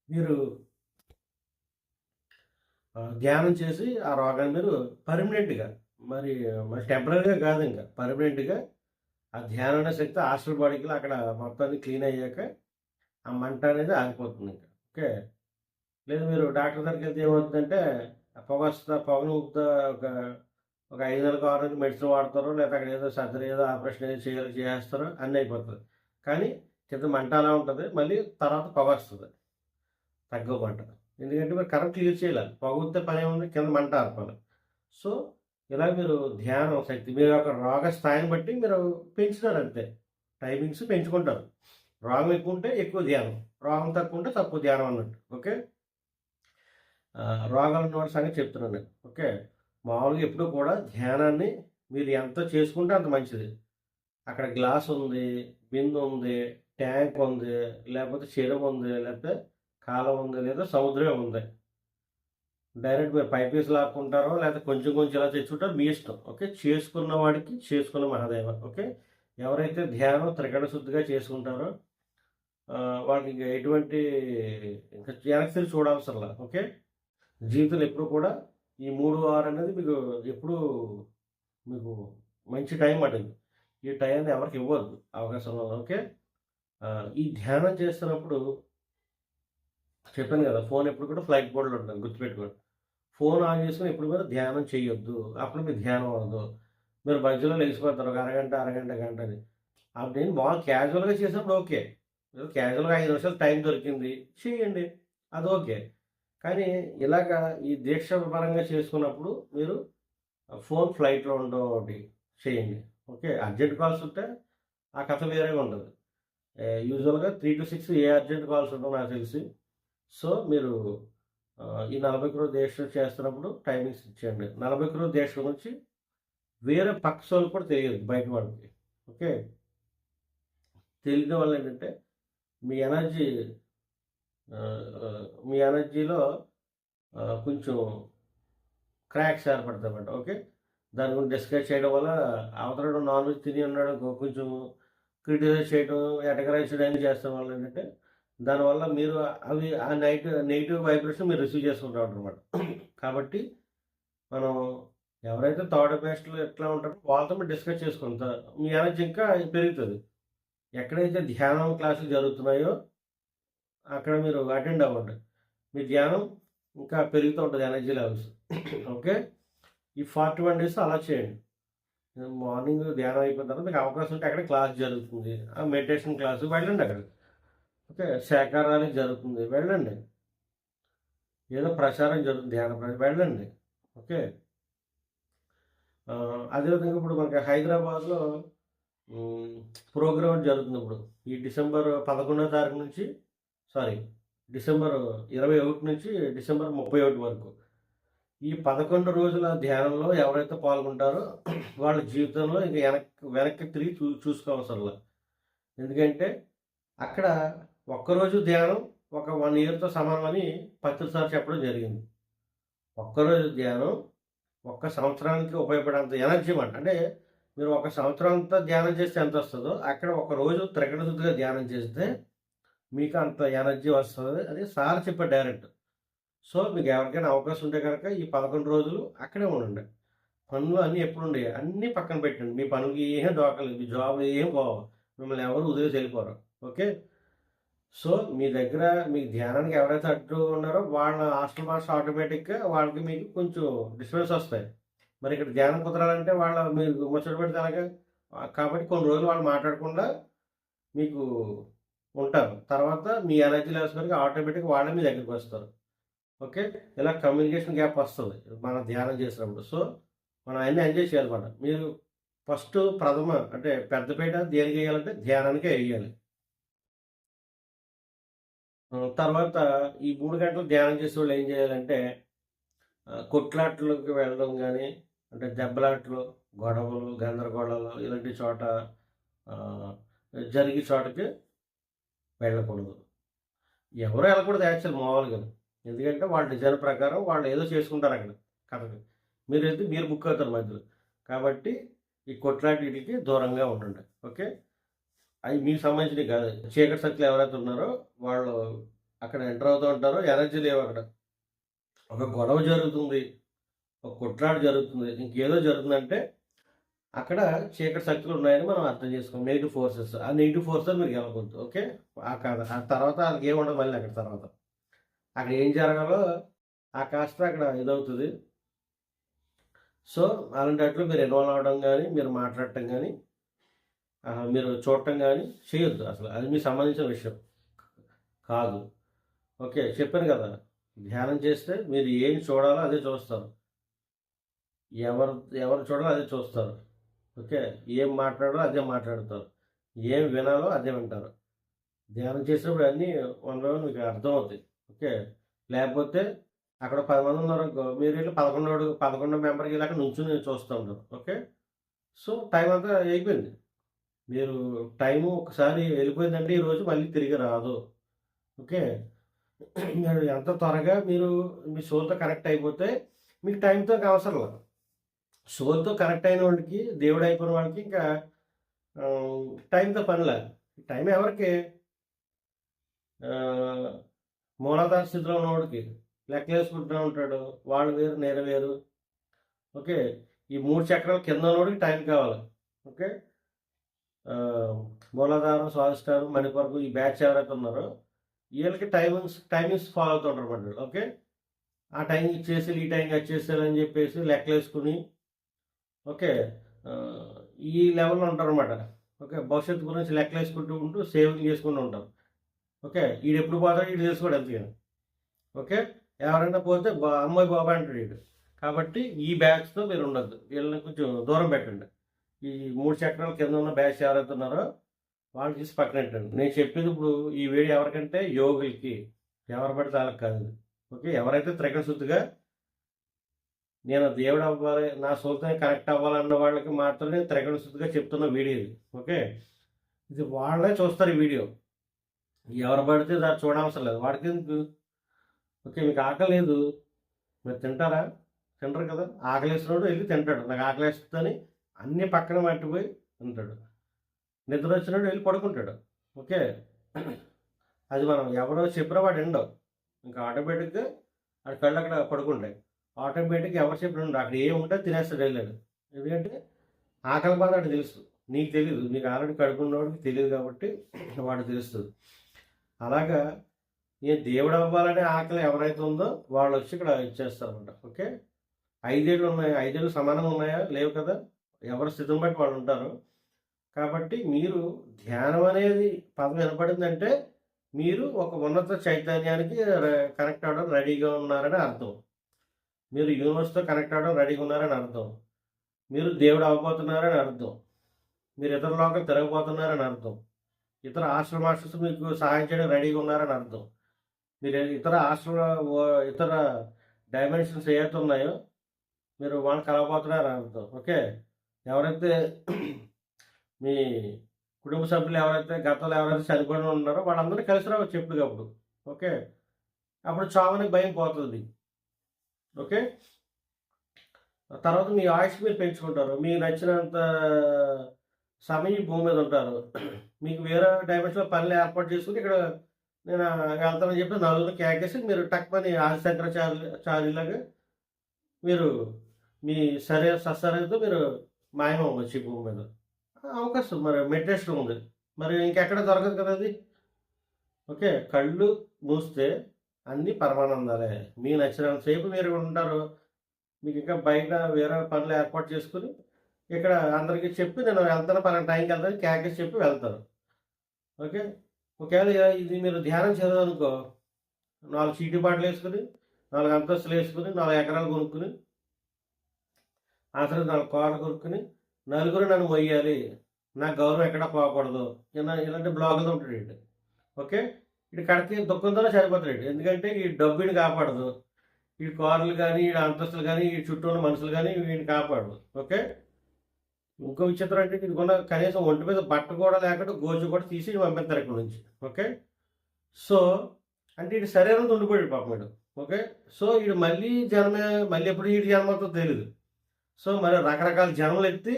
మీరు ధ్యానం చేసి ఆ రోగాన్ని మీరు పర్మనెంట్‌గా మరి మరి టెంపరరీగా కాదు ఇంకా పర్మనెంట్‌గా ఆ ధ్యాన శక్తి హాస్టల్ బాడీకిలో అక్కడ మొత్తాన్ని క్లీన్ అయ్యాక ఆ మంట అనేది ఆగిపోతుంది ఇంకా. ఓకే. లేదు మీరు డాక్టర్ దగ్గరికి వెళ్తే ఏమవుతుందంటే ఆ పొగను ఊపుతా ఒక ఒక 5 నెలలకు 6 నెలలకు మెడిసిన్ వాడతారు. లేకపోతే అక్కడ ఏదో సర్జరీ ఏదో ఆపరేషన్ ఏదో చేయాలి చేసేస్తారు. అన్నీ అయిపోతది. కానీ కింద మంట అలా ఉంటది. మళ్ళీ తర్వాత పొగొస్తది. తగ్గవు మంట. ఎందుకంటే మీరు కరెంట్ యూజ్ చేయాలి. పొగుతే పనేముంది కింద మంట ఆర్పాలి. సో, ఇలా మీరు ధ్యానం శక్తి మీ యొక్క రోగ స్థాయిని బట్టి మీరు పెంచుతారు అంతే. టైమింగ్స్ పెంచుకుంటారు. రోగం ఎక్కువ ఉంటే ఎక్కువ ధ్యానం. రోగం తక్కువ ఉంటే తక్కువ ధ్యానం అన్నట్టు. ఓకే. రోగాలు ఉన్న వాడి సంగతి చెప్తున్నాను నేను. ఓకే. మామూలుగా ఎప్పుడూ కూడా ధ్యానాన్ని మీరు ఎంత చేసుకుంటే అంత మంచిది. అక్కడ గ్లాస్ ఉంది, బిందె ఉంది, ట్యాంక్ ఉంది, లేకపోతే చెరువు ఉంది, లేకపోతే కాలువ ఉంది, లేదా సముద్రమే ఉంది. డైరెక్ట్ మీరు పైపేసి లాక్కుంటారో లేకపోతే కొంచెం కొంచెం ఇలా తెచ్చుకుంటారో మీ ఇష్టం. ఓకే. చేసుకున్న వాడికి చేసుకున్న మహాదేవ. ఓకే. ఎవరైతే ధ్యానం త్రికరణ శుద్ధిగా చేసుకుంటారో వాళ్ళకి ఇంక ఎటువంటి ఇంకా వెనక్కి తిరిగి చూడవసరంలా. ఓకే. జీవితంలో ఎప్పుడు కూడా ఈ 3, 6 అనేది మీకు ఎప్పుడూ మీకు మంచి టైం పడింది. ఈ టైంని ఎవరికి ఇవ్వద్దు అవకాశం. ఓకే. ఈ ధ్యానం చేస్తున్నప్పుడు చెప్పాను కదా! ఫోన్ ఎప్పుడు కూడా ఫ్లైట్ మోడ్‌లో ఉండాలి గుర్తుపెట్టుకోండి. ఫోన్ ఆన్ చేసుకొని ఎప్పుడు కూడా ధ్యానం చేయొద్దు. అప్పుడు మీకు ధ్యానం అవ్వదు. మీరు మధ్యలో లెగిసిపోతారు ఒక అరగంట, గంటని. అప్పుడు నేను మామూలుగా క్యాజువల్‌గా చేసినప్పుడు ఓకే. ఏదో క్యాజువల్‌గా 5 నిమిషాలు టైం దొరికింది చేయండి. అది ఓకే. కానీ ఇలాగా ఈ దీక్ష పరంగా చేసుకున్నప్పుడు మీరు ఫోన్ ఫ్లైట్‌లో ఉండడం ఒకటి చేయండి. ఓకే. అర్జెంట్ కాల్స్ ఉంటే ఆ కథ వేరేగా ఉంటది. యూజువల్‌గా 3-6 ఏ అర్జెంట్ కాల్స్ ఉండవు నాకు తెలిసి. సో, మీరు ఈ 40 రోజులు దీక్ష చేస్తున్నప్పుడు టైమింగ్స్ ఇచ్చేయండి. 40 రోజులు దీక్ష గురించి వేరే పక్కసోళ్ళకి కూడా తెలియదు బయట వాళ్ళకి. ఓకే. తెలియడం వల్ల ఏంటంటే మీ ఎనర్జీ మీ ఎనర్జీలో కొంచెం క్రాక్స్ ఏర్పడతాయన్నమాట. ఓకే. దాని గురించి డిస్కస్ చేయడం వల్ల అవతలోడు నాన్ వెజ్ తిని ఉన్నాడనుకో కొంచెం క్రిటిసైజ్ చేయడం, ఎటకరైజ్ అన్నీ చేస్తాం వల్ల ఏంటంటే దానివల్ల మీరు అవి ఆ నెగెటివ్ వైబ్రేషన్ మీరు రిసీవ్ చేసుకుంటారనమాట. కాబట్టి మనం ఎవరైతే థర్డ్ బెస్ట్‌లో ఎట్లా ఉంటారో వాళ్ళతో మీరు డిస్కస్ చేసుకుంటా మీ ఎనర్జీ ఇంకా పెరుగుతది. ఎక్కడైతే ధ్యానం క్లాసులు జరుగుతున్నాయో అక్కడ మీరు అటెండ్ అవ్వండి. మీ ధ్యానం ఇంకా పెరుగుతూ ఉంటుంది ఎనర్జీ లెవెల్స్. ఓకే. ఈ 41 డేస్ అలా చేయండి. మార్నింగ్ ధ్యానం అయిపోయిన తర్వాత మీకు అవకాశం ఉంటే అక్కడ క్లాస్ జరుగుతుంది. ఆ మెడిటేషన్ క్లాస్ వెళ్ళండి అక్కడికి. ఓకే. శాకాహారాలు జరుగుతుంది వెళ్ళండి. ఏదో ప్రచారం జరుగుతుంది ధ్యాన వెళ్ళండి. ఓకే. అదేవిధంగా ఇప్పుడు మనకి హైదరాబాద్‌లో ప్రోగ్రామ్ జరుగుతుంది ఇప్పుడు. ఈ డిసెంబర్ 11వ తారీఖు నుంచి డిసెంబర్ 21 నుంచి డిసెంబర్ 31 వరకు. ఈ 11 రోజుల ధ్యానంలో ఎవరైతే పాల్గొంటారో వాళ్ళ జీవితంలో ఇంక వెనక్కి తిరిగి చూసుకోవసరంలా. ఎందుకంటే అక్కడ ఒక్కరోజు ధ్యానం ఒక 1 ఇయర్‌తో సమానమని పత్రిసారి చెప్పడం జరిగింది. ఒక్కరోజు ధ్యానం ఒక్క సంవత్సరానికి ఉపయోగపడేంత ఎనర్జీ మాట. అంటే మీరు ఒక సంవత్సరం అంతా ధ్యానం చేస్తే ఎంత వస్తుందో అక్కడ ఒక రోజు త్రికరణ శుద్ధిగా ధ్యానం చేస్తే మీకు అంత ఎనర్జీ వస్తుంది అని సార్ చెప్పారు డైరెక్ట్. సో, మీకు ఎవరికైనా అవకాశం ఉంటే కనుక ఈ 11 రోజులు అక్కడే ఉండండి. పనులు అన్నీ ఎప్పుడుండేవి అన్నీ పక్కన పెట్టండి. మీ పనులకి ఏం దోకలేదు. మీ జాబ్‌లు ఏం పోవు. మిమ్మల్ని ఎవరు వదిలేసి వెళ్ళిపోరు. ఓకే. సో, మీ దగ్గర మీ ధ్యానానికి ఎవరైతే అడ్డు ఉన్నారో వాళ్ళ హాస్టల్ మాస్టర్ ఆటోమేటిక్‌గా వాళ్ళకి మీకు కొంచెం డిస్టర్బెన్స్ వస్తాయి. మరి ఇక్కడ ధ్యానం కుదరాలంటే మీరు ముచ్చట పెడితే ఎలాగా? కాబట్టి కొన్ని రోజులు వాళ్ళు మాట్లాడకుండా మీకు ఉంటారు. తర్వాత మీ ఎనర్జీ లెవెల్స్ పెరిగి ఆటోమేటిక్‌గా వాళ్ళే మీ దగ్గరికి వస్తారు. ఓకే. ఇలా కమ్యూనికేషన్ గ్యాప్ వస్తది. మనం ధ్యానం చేసినప్పుడు. సో, మనం అన్నీ ఎంజాయ్ చేయాలన్నమాట. మీరు ఫస్ట్ ప్రథమ అంటే పెద్ద పీట దేనికేయాలంటే ధ్యానానికే ఎయ్యాలి. తర్వాత ఈ 3 గంటలు ధ్యానం చేసేవాళ్ళు ఏం చేయాలంటే కొట్లాట్లకి వెళ్ళడం గానీ, అంటే దెబ్బలాటలు, గొడవలు, గందరగోళాలు ఇలాంటి చోట ఆహ్, జరిగే చోటకి వెళ్ళకూడదు. ఎవరు ఎళ్ళకూడదు యాక్చువల్ మామూలుగాను. ఎందుకంటే వాళ్ళ డిజైన్ ప్రకారం వాళ్ళు ఏదో చేసుకుంటారక్కడ కథకి. మీరెళ్తే మీరు బుక్ అవుతారు మధ్యలో. కాబట్టి ఈ కొట్లాట్లీటికి దూరంగా ఉండండి. ఓకే. అయి మీకు సంబంధించినవి కాదు. చీకటి శక్తులు ఎవరైతే ఉన్నారో వాళ్ళు అక్కడ ఎంటర్ అవుతూ ఉంటారో ఎనర్జీ లేవక్కడ. ఒక గొడవ జరుగుతుంది. ఒక కొట్లాట జరుగుతుంది. ఇంకేదో జరుగుతుందంటే అక్కడ చీకటి శక్తులు ఉన్నాయని మనం అర్థం చేసుకోవాలి. Negative forces. ఆ నెగెటివ్ ఫోర్సెస్ మీరు గెలవకూడదు. ఓకే. ఆ కథ. ఆ తర్వాత ఆళ్ళకేముండదు మళ్ళీ అక్కడ తర్వాత. అక్కడ ఏం జరగాలో ఆ కాస్త అక్కడ ఇదవుతది. సో, అలాంటట్లు మీరు ఇన్వాల్వ్ అవ్వడం గానీ, మీరు మాట్లాడటం గానీ, మీరు చూడటం గానీ చేయొద్దు అసలు. అది మీకు సంబంధించిన విషయం కాదు. ఓకే. చెప్పాను కదా! ధ్యానం చేస్తే మీరు ఏం చూడాలో అదే చూస్తారు. ఎవరు ఎవరు చూడాలో అదే చూస్తారు. ఓకే. ఏం మాట్లాడాలో అదే మాట్లాడతారు. ఏం వినాలో అదే వింటారు. ధ్యానం చేసినప్పుడు అన్నీ వన్ బై వన్ మీకు అర్థమవుతాయి. ఓకే. లేకపోతే అక్కడ 10 మంది ఉన్నారనుకో మీరెళ్లి 11 మెంబర్‌కి ఎళ్లి అక్కడ నుంచొని చూస్తా ఉంటారు. ఓకే. సో, టైం అంతా అయిపోయింది. మీరు టైము ఒకసారి వెళ్ళిపోయిందంటే ఈరోజు మళ్ళీ తిరిగి రాదు. ఓకే. మీరు ఎంత త్వరగా మీరు మీ సోల్‌తో కనెక్ట్ అయిపోతే మీకు టైంతో అవసరంలా. సోల్‌తో కనెక్ట్ అయిన వాడికి, దేవుడు అయిపోయిన వాడికి ఇంకా టైంతో పనిలే. టైం ఎవరికి? ఆహ్, మూలాధార స్థితిలో ఉన్నవాడికి. లెక్కలేసుకుంటూ ఉంటాడు. వాళ్ళు వేరు, నేను వేరు. ఓకే. ఈ 3 చక్రాల కింద ఉన్నోడికి టైం కావాలి. ఓకే. ఆహ్, మూలాధారం, స్వాదిష్టానం, మణిపూరకం ఈ బ్యాచ్ ఎవరైతే ఉన్నారో ఈళ్ళకి టైమింగ్స్ ఫాలో అవుతూ ఉంటారన్నమాట వీళ్ళు. ఓకే. ఆ టైంకి ఇచ్చేసేయాలి, ఈ టైంకి వచ్చేసేయాలని చెప్పేసి లెక్కలేసుకొని ఓకే. ఆహ్, ఈ లెవెల్‌లో ఉంటారన్నమాట. ఓకే. భవిష్యత్తు గురించి లెక్కలేసుకుంటూ ఉంటూ సేవింగ్ చేసుకుంటూ ఉంటారు. ఓకే. ఈడెప్పుడు పోతాడో ఈడు తెలుసుకోడు అంతేగాని. ఓకే. ఎవరైనా పోతే అమ్మోయ్ బాబోయ్ అంటాడు ఈడు. కాబట్టి ఈ బ్యాచ్‌తో మీరు ఉండొద్దు. వీళ్ళని కొంచెం దూరం పెట్టండి. ఈ 3 చక్రాల కింద ఉన్న బ్యాచ్ ఎవరైతే ఉన్నారో వాళ్ళని తీసి పక్కనెట్టండి. నేను చెప్పేది ఇప్పుడు ఈ వీడియో ఎవరికంటే యోగులకి. ఎవరు పడితే ఆళ్ళకి కాదు. ఓకే. ఎవరైతే త్రికరణ శుద్ధిగా నేను దేవుడు అవ్వాలి, నా సోల్‌తో కనెక్ట్ అవ్వాలన్న వాళ్ళకి మాత్రమే త్రికరణ శుద్ధిగా చెప్తున్న వీడియో ఇది. ఓకే. ఇది వాళ్ళే చూస్తారు ఈ వీడియో. ఎవరు పడితే దాన్ని చూడనవసరం లేదు. వాడికెందుకు? ఓకే. మీకు ఆకలి లేదు. మీరు తింటారా? తినరు కదా! ఆకలేసినోడు ఎళ్లి తింటాడు. నాకు ఆకలేస్తుందని అన్నీ పక్కన మర్చిపోయి తింటాడు. నిద్రొచ్చినోడు ఎళ్లి పడుకుంటాడు. ఓకే. అది మనం ఎవరో చెప్పినా వాడు వినడు. ఇంకా ఆటోమేటిక్‌గా ఆడి కళ్ళు అక్కడ పడుకుంటాయి. ఆటోమేటిక్‌గా ఎవరు చెప్పినా వినడు. అక్కడ ఏముంటే తినేస్తాడు ఎళ్ళాడు. ఎందుకంటే ఆకలి బాధ ఆడికి తెలుసు. నీకు తెలీదు. నీకు ఆల్రెడీ కడుపున్నోడికి తెలీదు కాబట్టి వాడికి తెలుస్తది. అలాగా దేవుడు అవ్వాలనే ఆకలి ఎవరైతే ఉందో వాళ్ళొచ్చి ఇక్కడ ఇచ్చేస్తారన్నమాట. ఓకే. 5 ఏళ్ళు ఉన్నాయి. 5 ఏళ్ళు సమానంగా ఉన్నాయా? లేవు కదా! ఎవరి స్థితిని బట్టి వాళ్ళు ఉంటారు. కాబట్టి మీరు ధ్యానం అనేది పదం వినపడిందంటే మీరు ఒక ఉన్నత చైతన్యానికి కనెక్ట్ అవ్వడం రెడీగా ఉన్నారని అర్థం. మీరు యూనివర్స్‌తో కనెక్ట్ అవ్వడం రెడీగా ఉన్నారని అర్థం. మీరు దేవుడు అవ్వబోతున్నారని అర్థం. మీరు ఇతర లోకాలు తిరగబోతున్నారని అర్థం. ఇతర ఆస్ట్రల్ మాస్టర్స్ మీకు సహాయం చేయడానికి రెడీగా ఉన్నారని అర్థం. మీరు ఇతర ఇతర డైమెన్షన్స్ ఏవైతే ఉన్నాయో మీరు వాళ్ళని కలవబోతున్నారని అర్థం. ఓకే. ఎవరైతే మీ కుటుంబ సభ్యులు ఎవరైతే గతంలో ఎవరైతే చనిపోయి ఉన్నారో వాళ్ళందరూ కలిసి రావచ్చు ఎప్పటికప్పుడు. ఓకే. అప్పుడు చావునికి భయం పోతది మీకు. ఓకే. తర్వాత మీ ఆయుష్ మీరు పెంచుకుంటారు. మీకు నచ్చినంత సమయం ఈ భూమి మీద ఉంటారు. మీకు వేరే డైమెన్షన్‌లో పనులు ఏర్పాటు చేసుకొని ఇక్కడ నేను వెళ్తానని చెప్పి నలుగురిని కేకేసి మీరు టక్‌మని ఆదిశంకరాచార్యులాగా మీరు మీ సశరీరంతో మీరు మాయమవ్వచ్చు ఈ భూమి మీద. అవకాశం మరి మెడిటేషన్ ఉంది. మరి ఇంకెక్కడ దొరకదు కదా అది. ఓకే. కళ్ళు మూస్తే అన్నీ పరమానందాలే. మీకు నచ్చినంత సేపు మీరు ఉంటారు. మీకు ఇంకా బయట వేరే పనులు ఏర్పాటు చేసుకొని ఇక్కడ అందరికీ చెప్పి నేను వెళ్తాను పలానా టైంకి వెళ్తాను కేకేసి చెప్పి వెళ్తారు. ఓకే. ఒకవేళ ఇది మీరు ధ్యానం చదవనుకో 4 చీటీ బాటలు వేసుకుని 4 అంతస్తులు వేసుకుని 4 ఎకరాలు కొనుక్కుని అసలు 4 కార్లు కొనుక్కుని నలుగురు నన్ను మొయ్యాలి, నా గౌరవం ఎక్కడా పోకూడదు ఇలాంటి బ్లాగులు ఉంటాడు ఇటు. ఓకే, ఇటు కడితే దుఃఖంతోనే సరిపోతాడు. ఎందుకంటే ఈ డబ్బుని కాపాడదు, ఈ కార్లు కానీ ఈ అంతస్తులు కానీ ఈ చుట్టూ ఉన్న మనుషులు కానీ వీడిని కాపాడదు. ఓకే, ఇంకో విచిత్రం అంటే ఇదికున్న కనీసం ఒంటి మీద బట్ట కూడా లేకుండా గోజు కూడా తీసి పంపిస్తారు ఇక్కడ నుంచి. ఓకే, సో అంటే ఇటు శరీరంతో ఉండిపోయాడు పాపం వీడు. ఓకే, సో వీడు మళ్ళీ జన్మే, మళ్ళీ ఎప్పుడు వీడి జన్మ అవుతుందో తెలియదు. సో మరి రకరకాల జన్మలు ఎత్తి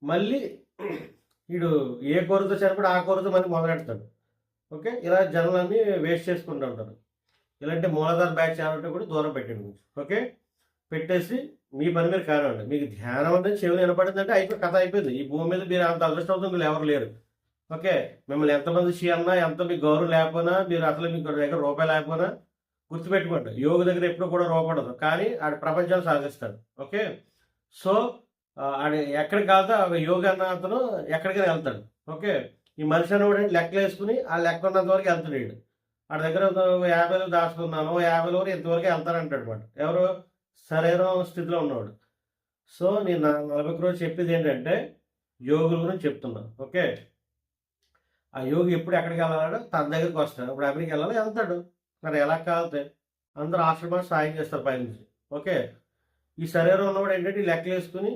మళ్ళీ వీడు ఏ కోరితో చనిపోయి ఆ కోరితో మళ్ళీ మొదలెడతాడు. ఓకే, ఇలా జన్మలన్నీ వేస్ట్ చేసుకుంటూ ఉంటారు. ఇలాంటి మూలాధార బ్యాచ్ ఛానల్ కూడా దూరం పెట్టండి. ఓకే, పెట్టేసి మీ పని మీరు కానివ్వండి. మీకు ధ్యానం అంటే చెవులు వినపడిందంటే అయిపోయి కథ అయిపోయింది. ఈ భూమి మీద మీరు అంత అదృష్టవంతులు మీరు ఎవరు లేరు. ఓకే, మిమ్మల్ని ఎంతమంది షీ అన్నా, ఎంత మీకు గౌరవం లేకపోయినా, మీరు అసలు మీకు దగ్గర రూపాయి లేకపోయినా గుర్తుపెట్టుకోండి, యోగ దగ్గర ఎప్పుడు కూడా రూపడదు, కానీ ఆడి ప్రపంచాన్ని సాధిస్తాడు. ఓకే, సో ఆడు ఎక్కడికి వెళ్తా యోగ అన్న అతను ఎక్కడికైనా వెళ్తాడు. ఓకే, ఈ మనిషి అనేవాడు లెక్కలు వేసుకుని ఆ లెక్క ఉన్నంత వరకు వెళ్తున్నాడు. ఆడి దగ్గర 50 దాచుకున్నాను, 50 వరకు ఇంతవరకు వెళ్తానంటాడు అనమాట. ఎవరు? శరీరం స్థితిలో ఉన్నవాడు. సో నేను 40 రోజు చెప్పేది ఏంటంటే యోగుల గురించి చెప్తున్నాను. ఓకే, ఆ యోగి ఎప్పుడు ఎక్కడికి వెళ్ళాలంటే తన దగ్గరికి వస్తాడు. ఇప్పుడు అమెరికా వెళ్ళాలి వెళ్తాడు. మరి ఎలా కాలితే అందరూ ఆశ్రమాన్ని సాయం చేస్తారు పైనుంచి. ఓకే, ఈ శరీరం ఉన్నవాడు ఏంటంటే లెక్కలు వేసుకుని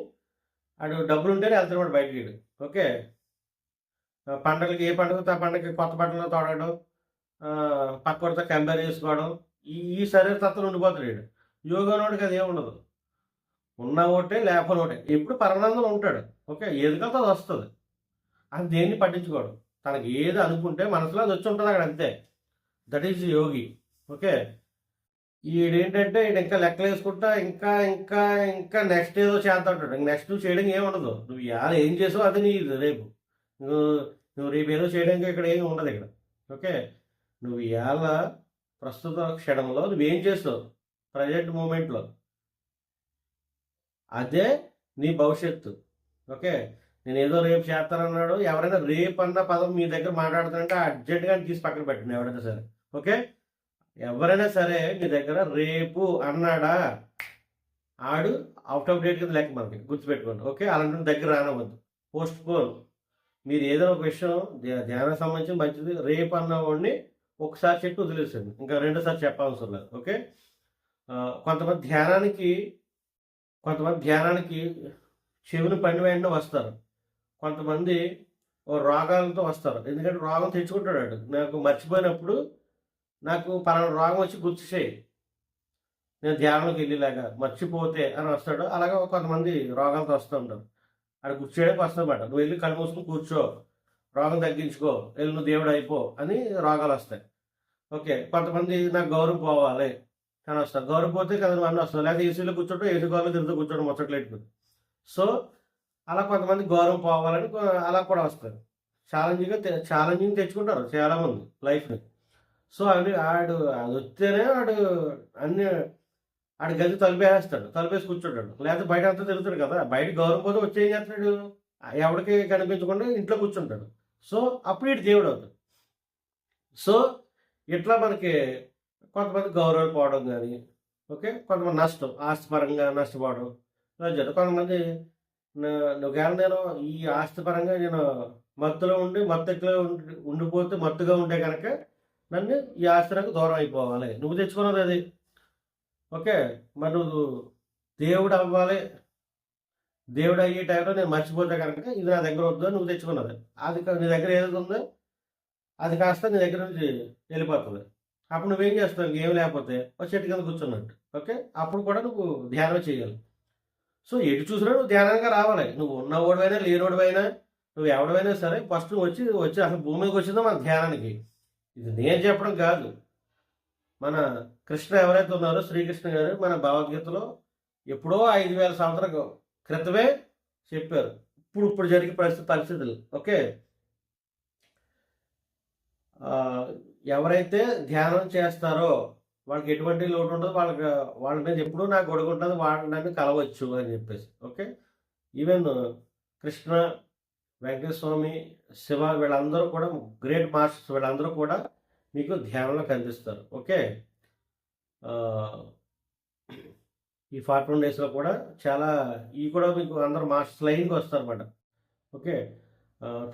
ఆడు డబ్బులు ఉంటేనే వెళ్తాడు బయటికి. ఓకే, పండగలకి ఏ పండుగ ఆ పండగకి కొత్త బట్టలు తోడడం, పక్కడితో కంపేర్ చేసుకోవడం, ఈ శరీర తత్వం ఉండిపోతాడు. యోగా నోడికి అది ఏముండదు. ఉన్న ఒకటే లేకపోతే ఒకటే, ఎప్పుడు పరమానందం ఉంటాడు. ఓకే, ఏది కలితే అది వస్తుంది. అది దేన్ని పట్టించుకోవడం, తనకి ఏది అనుకుంటే మనసులో అది వచ్చి ఉంటుంది అక్కడ, అంతే. That is Yogi. ఓకే, ఈడేంటంటే ఈడు ఇంకా లెక్కలు వేసుకుంటా ఇంకా ఇంకా ఇంకా నెక్స్ట్ ఏదో చేస్తా ఉంటాడు. నెక్స్ట్ నువ్వు చేయడం ఏముండదు. నువ్వు ఇవాళ ఏం చేసావు అది నీ రేపు. నువ్వు రేపు ఏదో చేయడానికి ఇక్కడ ఏమి ఉండదు ఇక్కడ. ఓకే, నువ్వు ఇవాళ ప్రస్తుత క్షణంలో నువ్వేం చేస్తావు ప్రజెంట్ మూమెంట్లో, అదే నీ భవిష్యత్తు. ఓకే, నేను ఏదో రేపు చేస్తానన్నాడు. ఎవరైనా రేపు అన్న పదం మీ దగ్గర మాట్లాడుతానంటే అర్జెంటుగా తీసి పక్కన పెట్టండి ఎవరైనా సరే. ఓకే, ఎవరైనా సరే మీ దగ్గర రేపు అన్నాడా ఆడు అవుట్ ఆఫ్ డేట్ కింద లెక్క, మనకి గుర్తుపెట్టుకోండి. ఓకే, అలాంటి దగ్గర రానవద్దు. Post phone. మీరు ఏదో ఒక విషయం ధ్యానం సంబంధించి మంచిది రేపు అన్నవాడిని ఒకసారి చెప్పి వదిలేసండి, ఇంకా రెండోసారి చెప్పవసరం లేదు. ఓకే, కొంతమంది ధ్యానానికి చెవిని పని వెంటనే వస్తారు. కొంతమంది రోగాలతో వస్తారు. ఎందుకంటే రోగం తెచ్చుకుంటాడు. నాకు మర్చిపోయినప్పుడు నాకు పలానా రోగం వచ్చి గుర్తు చేయి, నేను ధ్యానంకి వెళ్ళేలాగా మర్చిపోతే అని వస్తాడు. అలాగే కొంతమంది రోగాలతో వస్తూ ఉంటారు. అక్కడ గుర్తు చేయడానికి వస్తామన్నమాట. నువ్వు వెళ్ళి కళ్ళు మూసుకుని కూర్చో, రోగం తగ్గించుకో, వెళ్ళి నువ్వు దేవుడు అయిపో అని రోగాలు వస్తాయి. ఓకే, కొంతమంది నాకు గౌరవం పోవాలి అని వస్తారు. గౌరవం పోతే కదా అన్నీ వస్తుంది. లేకపోతే ఏసీలో కూర్చోటం, ఏసీ గౌరవం తిరుగుతూ కూర్చోవడం ముచ్చట్లు పెట్టుకుని. సో అలా కొంతమంది గౌరవం పోవాలని అలా కూడా వస్తారు. ఛాలెంజింగ్ తెచ్చుకుంటారు చాలామంది లైఫ్ని. సో అది అది వస్తేనే అన్ని గది తలిపేస్తాడు, తలిపేసి కూర్చుంటాడు. లేకపోతే బయట అంతా తిరుగుతాడు కదా. బయట గౌరవం పోతే వచ్చి ఏం చేస్తాడు, ఎవరికి కనిపించకుండా ఇంట్లో కూర్చుంటాడు. సో అప్పుడు ఇటు దేవుడు అవుతాడు. సో ఇట్లా మనకి కొంతమంది గౌరవం పోవడం కానీ, ఓకే, కొంతమంది నష్టం, ఆస్తిపరంగా నష్టపోవడం జరుగుతుంది. కొంతమంది ఒకవేళ నేను ఈ ఆస్తిపరంగా నేను మత్తులో ఉండిపోతే మత్తుగా ఉండే కనుక నన్ను ఈ ఆస్తికి దూరం అయిపోవాలి, నువ్వు తెచ్చుకున్నది అది. ఓకే, మరి నువ్వు దేవుడు అవ్వాలి, దేవుడు అయ్యే టైంలో నేను మర్చిపోతే కనుక ఇది నా దగ్గర వద్దు, నువ్వు తెచ్చుకున్నది అది నీ దగ్గర ఏది ఉందో అది కాస్త నీ దగ్గర నుంచి వెళ్ళిపోతుంది. అప్పుడు నువ్వేం చేస్తావు, ఏం లేకపోతే ఒక చెట్టు కింద కూర్చున్నట్టు. ఓకే, అప్పుడు కూడా నువ్వు ధ్యానం చేయాలి. సో ఎటు చూసినా నువ్వు ధ్యానంగా రావాలి. నువ్వు ఉన్నవాడివైనా లేనివాడివైనా నువ్వు ఎవడైనా సరే ఫస్ట్ నువ్వు వచ్చి అసలు భూమి మీదకి వచ్చిందో మన ధ్యానానికి. ఇది నేను చెప్పడం కాదు, మన కృష్ణ ఎవరైతే ఉన్నారో శ్రీకృష్ణ గారు మన భగవద్గీతలో ఎప్పుడో 5000 సంవత్సరాల క్రితమే చెప్పారు. ఇప్పుడు జరిగే పరిస్థితులు. ఓకే, ఎవరైతే ధ్యానం చేస్తారో వాళ్ళకి ఎటువంటి లోటు ఉండదు, వాళ్ళ మీద ఎప్పుడూ నాకు గొడుగు ఉంటుంది, వాళ్ళని కలవచ్చు అని చెప్పేసి. ఓకే, ఈవెన్ కృష్ణ వెంకటేశ్వర స్వామి, శివ వీళ్ళందరూ కూడా గ్రేట్ మాస్టర్స్ వీళ్ళందరూ కూడా మీకు ధ్యానంలో కనిపిస్తారు. ఓకే. ఈ 41 డేస్‌లో కూడా చాలా ఇవి కూడా మీకు అందరూ మాస్టర్స్ లైన్‌గా వస్తారన్నమాట. ఓకే.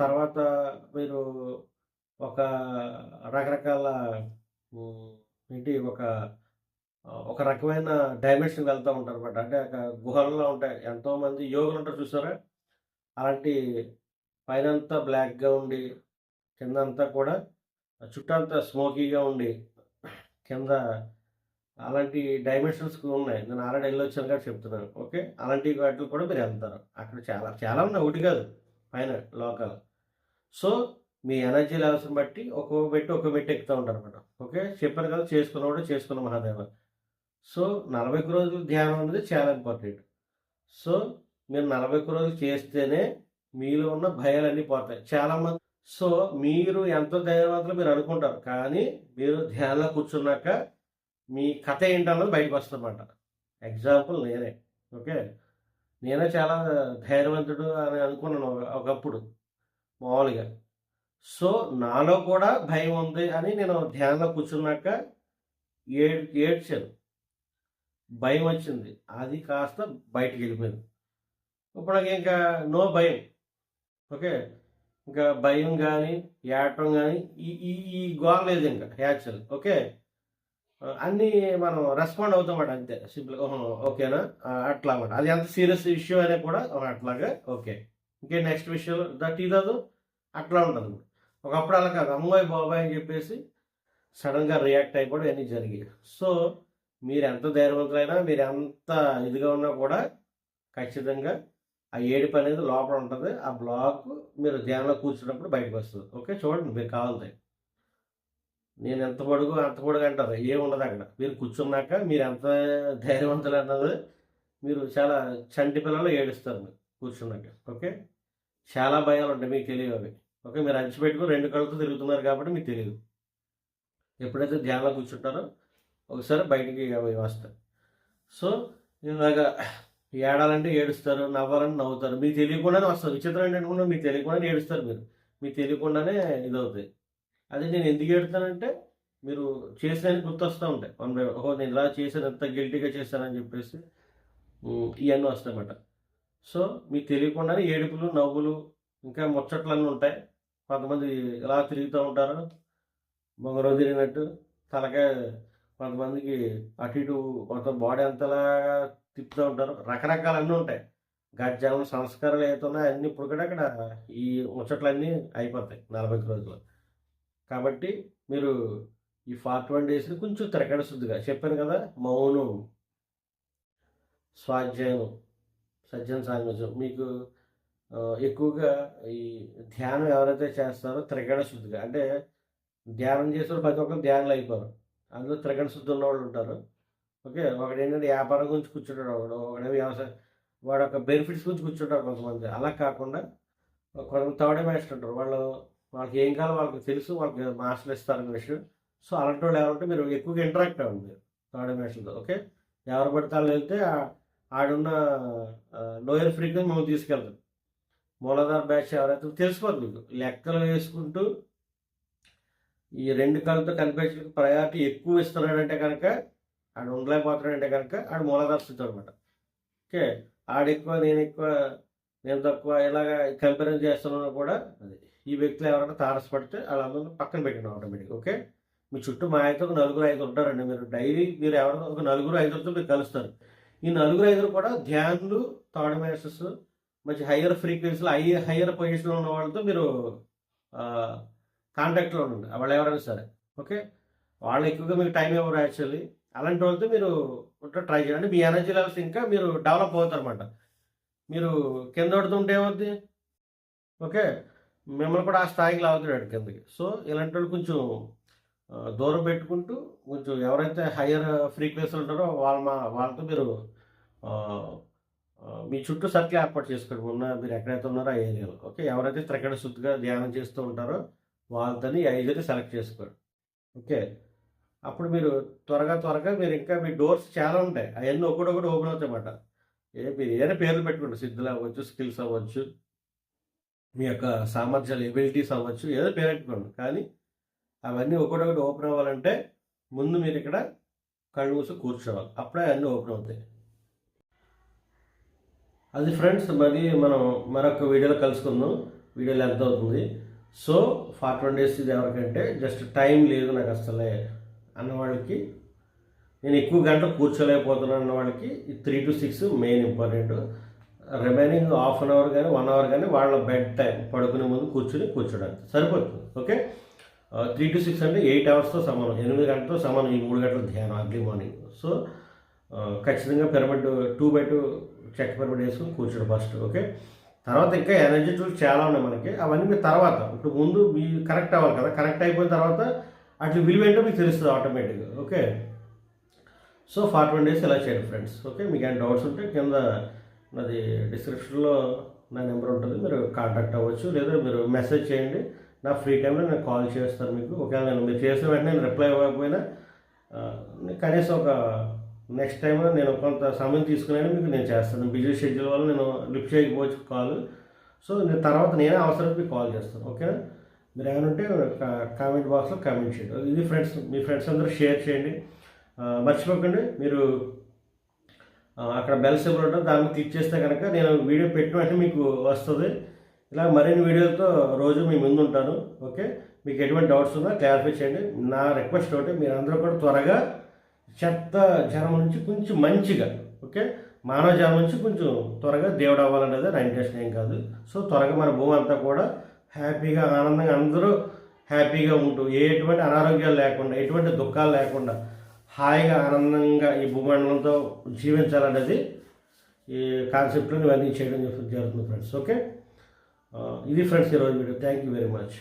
తర్వాత మీరు ఒక రకరకాల హ్మ్, ఏంటి ఒక రకమైన డైమెన్షన్‌కి వెళ్తా ఉంటారన్నమాట. అంటే ఒక గుహల్లో ఉంటాయి. ఎంతోమంది యోగులుంటారు చూసారా? అలాంటి పైనంతా బ్లాక్‌గా ఉండి, కిందంతా కూడా చుట్టంతా స్మోకీగా ఉండి, కింద అలాంటి డైమెన్షన్స్ ఉన్నాయి. నేను ఆల్రెడీ ఎళ్ళొచ్చాను కాబట్టి చెప్తున్నాను. ఓకే. అలాంటి వాటికి కూడా మీరెళ్తారు. అక్కడ చాలా చాలా ఉన్నాయి. ఒకటి కాదు పైన లోకాలు. సో, మీ ఎనర్జీ లెవెల్స్‌ని బట్టి ఒక్కో మెట్టు ఎక్కుతా ఉంటారనమాట. ఓకే. చెప్పాను కదా! చేసుకున్నవాడు చేసుకున్న మహాదేవ. సో, 41 రోజులు ధ్యానం అనేది చాలా ఇంపార్టెంట్. సో, మీరు 41 రోజులు చేస్తేనే మీలో ఉన్న భయాలన్నీ పోతాయి. చాలామంది సో, మీరు ఎంత ధైర్యవంతులో మీరు అనుకుంటారు. కానీ మీరు ధ్యానంలో కూర్చున్నాక మీ కథ ఏంటన్నది బయటకొస్తదన్నమాట. ఎగ్జాంపుల్ నేనే. ఓకే. నేనే చాలా ధైర్యవంతుడు అని అనుకున్నాను ఒకప్పుడు మామూలుగా. సో, నాలో కూడా భయం ఉంది అని నేను ధ్యానంలో కూర్చున్నాక ఏడ్చాను. భయమొచ్చింది. అది కాస్త బయటికెళ్ళిపోయింది. ఇప్పుడు నాకింకా నో భయం. ఓకే. ఇంకా భయం గానీ, ఏడటం గానీ ఈ ఈ ఈ గోల లేదింక యాక్చువల్. ఓకే. అన్నీ మనం రెస్పాండ్ అవుతామాట అంతే. సింపుల్‌గా ఓకేనా? అట్లా అన్నమాట. అది ఎంత సీరియస్ ఇష్యూ అయినా కూడా అట్లాగా ఓకే. ఇంకే నెక్స్ట్ విషయం టీ తాగు అట్లా ఉంటది. ఒకప్పుడు అలా కాదు. అమ్మోయ్ బాబోయ్ అని చెప్పేసి సడెన్‌గా రియాక్ట్ అయిపోవడం ఇయన్నీ జరిగాయి. సో, మీరెంత ధైర్యవంతులైనా, మీరెంత ఇదిగా ఉన్నా కూడా ఖచ్చితంగా ఆ ఏడుపనేది లోపల ఉంటది. ఆ బ్లాక్ మీరు ధ్యానంలో కూర్చున్నప్పుడు బయటకొస్తది. ఓకే. చూడండి మీరు కావాలంటే. నేనెంత పొడుగు, అంత పొడుగు అంటారు. ఏముండదక్కడ. మీరు కూర్చున్నాక మీరెంత ధైర్యవంతులన్నది మీరు చాలా చంటి పిల్లలు ఏడుస్తారు మీరు కూర్చున్నాక. ఓకే. చాలా భయాలుంటాయి మీకు తెలియవవి. ఓకే. మీరు అణిచిపెట్టుకొని 2 కళ్ళతో తిరుగుతున్నారు కాబట్టి మీకు తెలీదు. ఎప్పుడైతే ధ్యానంలో కూర్చుంటారో ఒకసారి బయటికి అవి వస్తాయి. సో, ఇలాగా ఏడాలంటే ఏడుస్తారు, నవ్వాలంటే నవ్వుతారు. మీకు తెలియకుండానే వస్తది. విచిత్రం ఏంటంటే మీకు తెలియకుండానే ఏడుస్తారు మీరు. మీకు తెలియకుండానే ఇదవుతాయి. అది నేను ఎందుకు ఏడుతానంటే, మీరు చేసినయన్ని గుర్తొస్తా ఉంటాయి. వన్ బై ఓహో! నేను ఇలా చేశాను, ఎంత గిల్టీగా చేశానని చెప్పేసి ఇయన్నీ వస్తాయన్నమాట. సో, మీకు తెలియకుండానే ఏడుపులు, నవ్వులు, ఇంకా ముచ్చట్లన్నీ ఉంటాయి. కొంతమంది ఇలా తిరుగుతూ ఉంటారు. బొంగరం తిరిగినట్టు. తలకాయ కొంతమందికి అటు ఇటు మొత్తం బాడీ అంతలాగా తిప్పుతూ ఉంటారు. రకరకాలన్నీ ఉంటాయి. గజ్జాలు, సంస్కారాలు ఏవైతున్నాయో అన్నీ ఇప్పుడు కూడా అక్కడ ఈ ముచ్చట్లన్నీ అయిపోతాయి 41 రోజుల్లో. కాబట్టి మీరు ఈ 41 డేస్‌ని కొంచెం తిరగడ శుద్ధిగా చెప్పాను కదా! మౌనం, స్వాధ్యాయం, సజ్జన సాంగత్యం మీకు ఎక్కువగా ఈ ధ్యానం ఎవరైతే చేస్తారో త్రికరణ శుద్ధిగా అంటే ధ్యానం చేసేవాళ్ళు ప్రతి ఒక్కరు ధ్యానులు అయిపోరు. అందులో త్రికరణ శుద్ధి ఉన్నవాళ్ళు ఉంటారు. ఓకే. ఒకడేంటంటే వ్యాపారం గురించి కూర్చుంటాడు ఒకడేమో వ్యవసాయం వాడొక బెనిఫిట్స్ గురించి కూర్చుంటారు కొంతమంది. అలా కాకుండా కొంతమంది థర్డ్ మాస్టర్ ఉంటారు. వాళ్ళకి ఏం కావాలో వాళ్ళకి తెలుసు. వాళ్ళకి మాస్టర్లు ఇస్తారనే విషయం. సో, అలాంటి వాళ్ళు ఎవరంటే మీరు ఎక్కువగా ఇంటరాక్ట్ అవ్వండి మీరు థర్డ్ మాస్టర్‌తో. ఓకే. ఎవరు పడితే ఆళ్ళు వెళ్తే ఆడున్న లోయర్ ఫ్రీక్వెన్సీ మిమ్మల్ని తీసుకెళ్తారు. మూలాధార బ్యాచ్ ఎవరైతే తెలిసిపోద్ది మీకు. లెక్కలు వేసుకుంటూ ఈ 2 కళ్ళతో కనిపించడానికి ప్రయారిటీ ఎక్కువ ఇస్తున్నాడంటే కనుక ఆడు ఉండలేకపోతున్నాడంటే కనుక ఆడు మూలాధార స్థితి అనమాట. ఓకే. ఆడెక్కువ, నేనెక్కువ, నేను తక్కువ ఇలాగా కంపారిజన్ చేస్తున్నా కూడా అది. ఈ వ్యక్తులు ఎవరైనా తారసపడితే వాళ్ళందరిని పక్కన పెట్టండి ఆటోమేటిక్‌గా. ఓకే. మీ చుట్టూ మహా అయితే ఒక నలుగురు, ఐదుగురు ఉంటారండి. మీరు డైలీ మీరు ఎవరినో ఒక నలుగురు, ఐదుగురితో మీరు కలుస్తారు. ఈ నలుగురు, ఐదుగురు కూడా ధ్యానులు, థర్డ్ మాస్టర్స్ మంచి హయ్యర్ ఫ్రీక్వెన్సీలో హయ్యర్ పొజిషన్‌లో ఉన్న వాళ్ళతో మీరు ఆహ్, కాంటాక్ట్‌లో ఉండండి. వాళ్ళెవరైనా సరే. ఓకే. వాళ్ళు ఎక్కువగా మీకు టైం ఇవ్వరు యాక్చువల్లీ. అలాంటి వాళ్ళతో మీరు ట్రై చేయండి. అంటే మీ ఎనర్జీ లెవెల్స్ ఇంకా మీరు డెవలప్ అవుతారన్నమాట. మీరు కిందోడితో ఉంటే ఏమవుద్ది? ఓకే. మిమ్మల్ని కూడా ఆ స్థాయికి లాగుతాడు కిందకి. సో, ఇలాంటోళ్ళు కొంచెం దూరం పెట్టుకుంటూ కొంచెం ఎవరైతే హయ్యర్ ఫ్రీక్వెన్సీలో ఉంటారో వాళ్ళతో మీరు ఆహ్, మీ చుట్టూ సర్కిల్ ఏర్పాటు చేసుకోండి. మీరు ఎక్కడైతే ఉన్నారో ఆ ఏరియాలో. ఓకే. ఎవరైతే త్రికరణ శుద్ధిగా ధ్యానం చేస్తూ ఉంటారో వాళ్ళతోని ఈ 5 సెలెక్ట్ చేసుకోండి. ఓకే. అప్పుడు మీరు త్వరగా మీరు ఇంకా మీ డోర్స్ చాలా ఉంటాయి. అయన్నీ ఒకటొకటి ఓపెన్ అవుతాయన్నమాట. మీరు ఏదైనా పేర్లు పెట్టుకోండి. సిద్ధులు అవ్వచ్చు, స్కిల్స్ అవ్వచ్చు, మీ యొక్క సామర్థ్యాలు, ఎబిలిటీస్ అవ్వచ్చు, ఏదో పేరు పెట్టుకోండి. కానీ అవన్నీ ఒకటొకటి ఓపెన్ అవ్వాలంటే ముందు మీరు ఇక్కడ కళ్ళు మూసి కూర్చోవాలి. అప్పుడే అన్నీ ఓపెన్ అవుతాయి. అది ఫ్రెండ్స్, మరి మనం మరొక వీడియోలో కలుసుకుందాం. వీడియోలో ఎంత అవుతుంది. సో 41 days ఇది ఎవరికంటే జస్ట్ టైం లేదు నాకు అసలే అన్న వాళ్ళకి, నేను ఎక్కువ గంటలు కూర్చోలేకపోతున్నాను అన్న వాళ్ళకి 3 to 6 main important. Remaining half an hour కానీ 1 hour కానీ వాళ్ళ బెడ్ టైం పడుకునే ముందు కూర్చోడానికి సరిపోతుంది. ఓకే, 3 to 6 అంటే 8 hours సమానం, 8 గంటలతో సమానం ఈ 3 గంటల ధ్యానం అర్లీ మార్నింగ్. సో ఖచ్చితంగా పిరమిడ్ 2x2 చెక్ పిరమిడ్ వేసుకుని కూర్చోడు ఫస్ట్. ఓకే, తర్వాత ఇంకా ఎనర్జీ టూల్స్ చాలా ఉన్నాయి మనకి, అవన్నీ మీరు తర్వాత, ఇప్పుడు ముందు మీ కరెక్ట్ అవ్వాలి కదా, కరెక్ట్ అయిపోయిన తర్వాత అట్లా విలువ ఏంటో మీకు తెలుస్తుంది ఆటోమేటిక్గా. ఓకే, సో 41 days ఇలా చేయండి ఫ్రెండ్స్. ఓకే, మీకు ఏమైనా డౌట్స్ ఉంటే కింద నాది డిస్క్రిప్షన్లో నా నెంబర్ ఉంటుంది, మీరు కాంటాక్ట్ అవ్వచ్చు, లేదా మీరు మెసేజ్ చేయండి. నా ఫ్రీ టైంలో నేను కాల్ చేస్తాను మీకు. ఒకవేళ మీరు చేసిన వెంటనే నేను రిప్లై ఇవ్వకపోయినా కనీసం ఒక నెక్స్ట్ టైం నేను కొంత సమయం తీసుకునే మీకు నేను చేస్తాను. బిజీ షెడ్యూల్ వల్ల నేను లిఫ్ట్ చేయకపోవచ్చు కాల్. సో నేను తర్వాత నేనే అవసరం మీకు కాల్ చేస్తాను. ఓకేనా, మీరు ఏమైనా ఉంటే కామెంట్ బాక్స్లో కామెంట్ చేయండి. ఇది ఫ్రెండ్స్, మీ ఫ్రెండ్స్ అందరూ షేర్ చేయండి. మర్చిపోకండి, మీరు అక్కడ బెల్ సింబల్ ఉంటుంది, దాన్ని క్లిక్ చేస్తే కనుక నేను వీడియో పెట్టిన వెంటనే మీకు వస్తుంది. ఇలా మరిన్ని వీడియోలతో రోజు మీ ముందు ఉంటాను. ఓకే, మీకు ఎటువంటి డౌట్స్ ఉన్నా క్లారిఫై చేయండి. నా రిక్వెస్ట్ ఒకటి, మీరు అందరూ కూడా త్వరగా చెత్త జనం నుంచి కొంచెం మంచిగా, ఓకే, మానవ జనం నుంచి కొంచెం త్వరగా దేవుడు అవ్వాలనేది నా ఇంటెన్షన్ ఏం కాదు. సో త్వరగా మన భూమి అంతా కూడా హ్యాపీగా, ఆనందంగా అందరూ హ్యాపీగా ఉంటూ, ఎటువంటి అనారోగ్యాలు లేకుండా, ఎటువంటి దుఃఖాలు లేకుండా హాయిగా ఆనందంగా ఈ భూమండలంతో జీవించాలనేది ఈ కాన్సెప్ట్లో ఇవన్నీ చేయడం జరుగుతుంది ఫ్రెండ్స్. ఓకే, ఇది ఫ్రెండ్స్ ఈరోజు video. Thank you very much.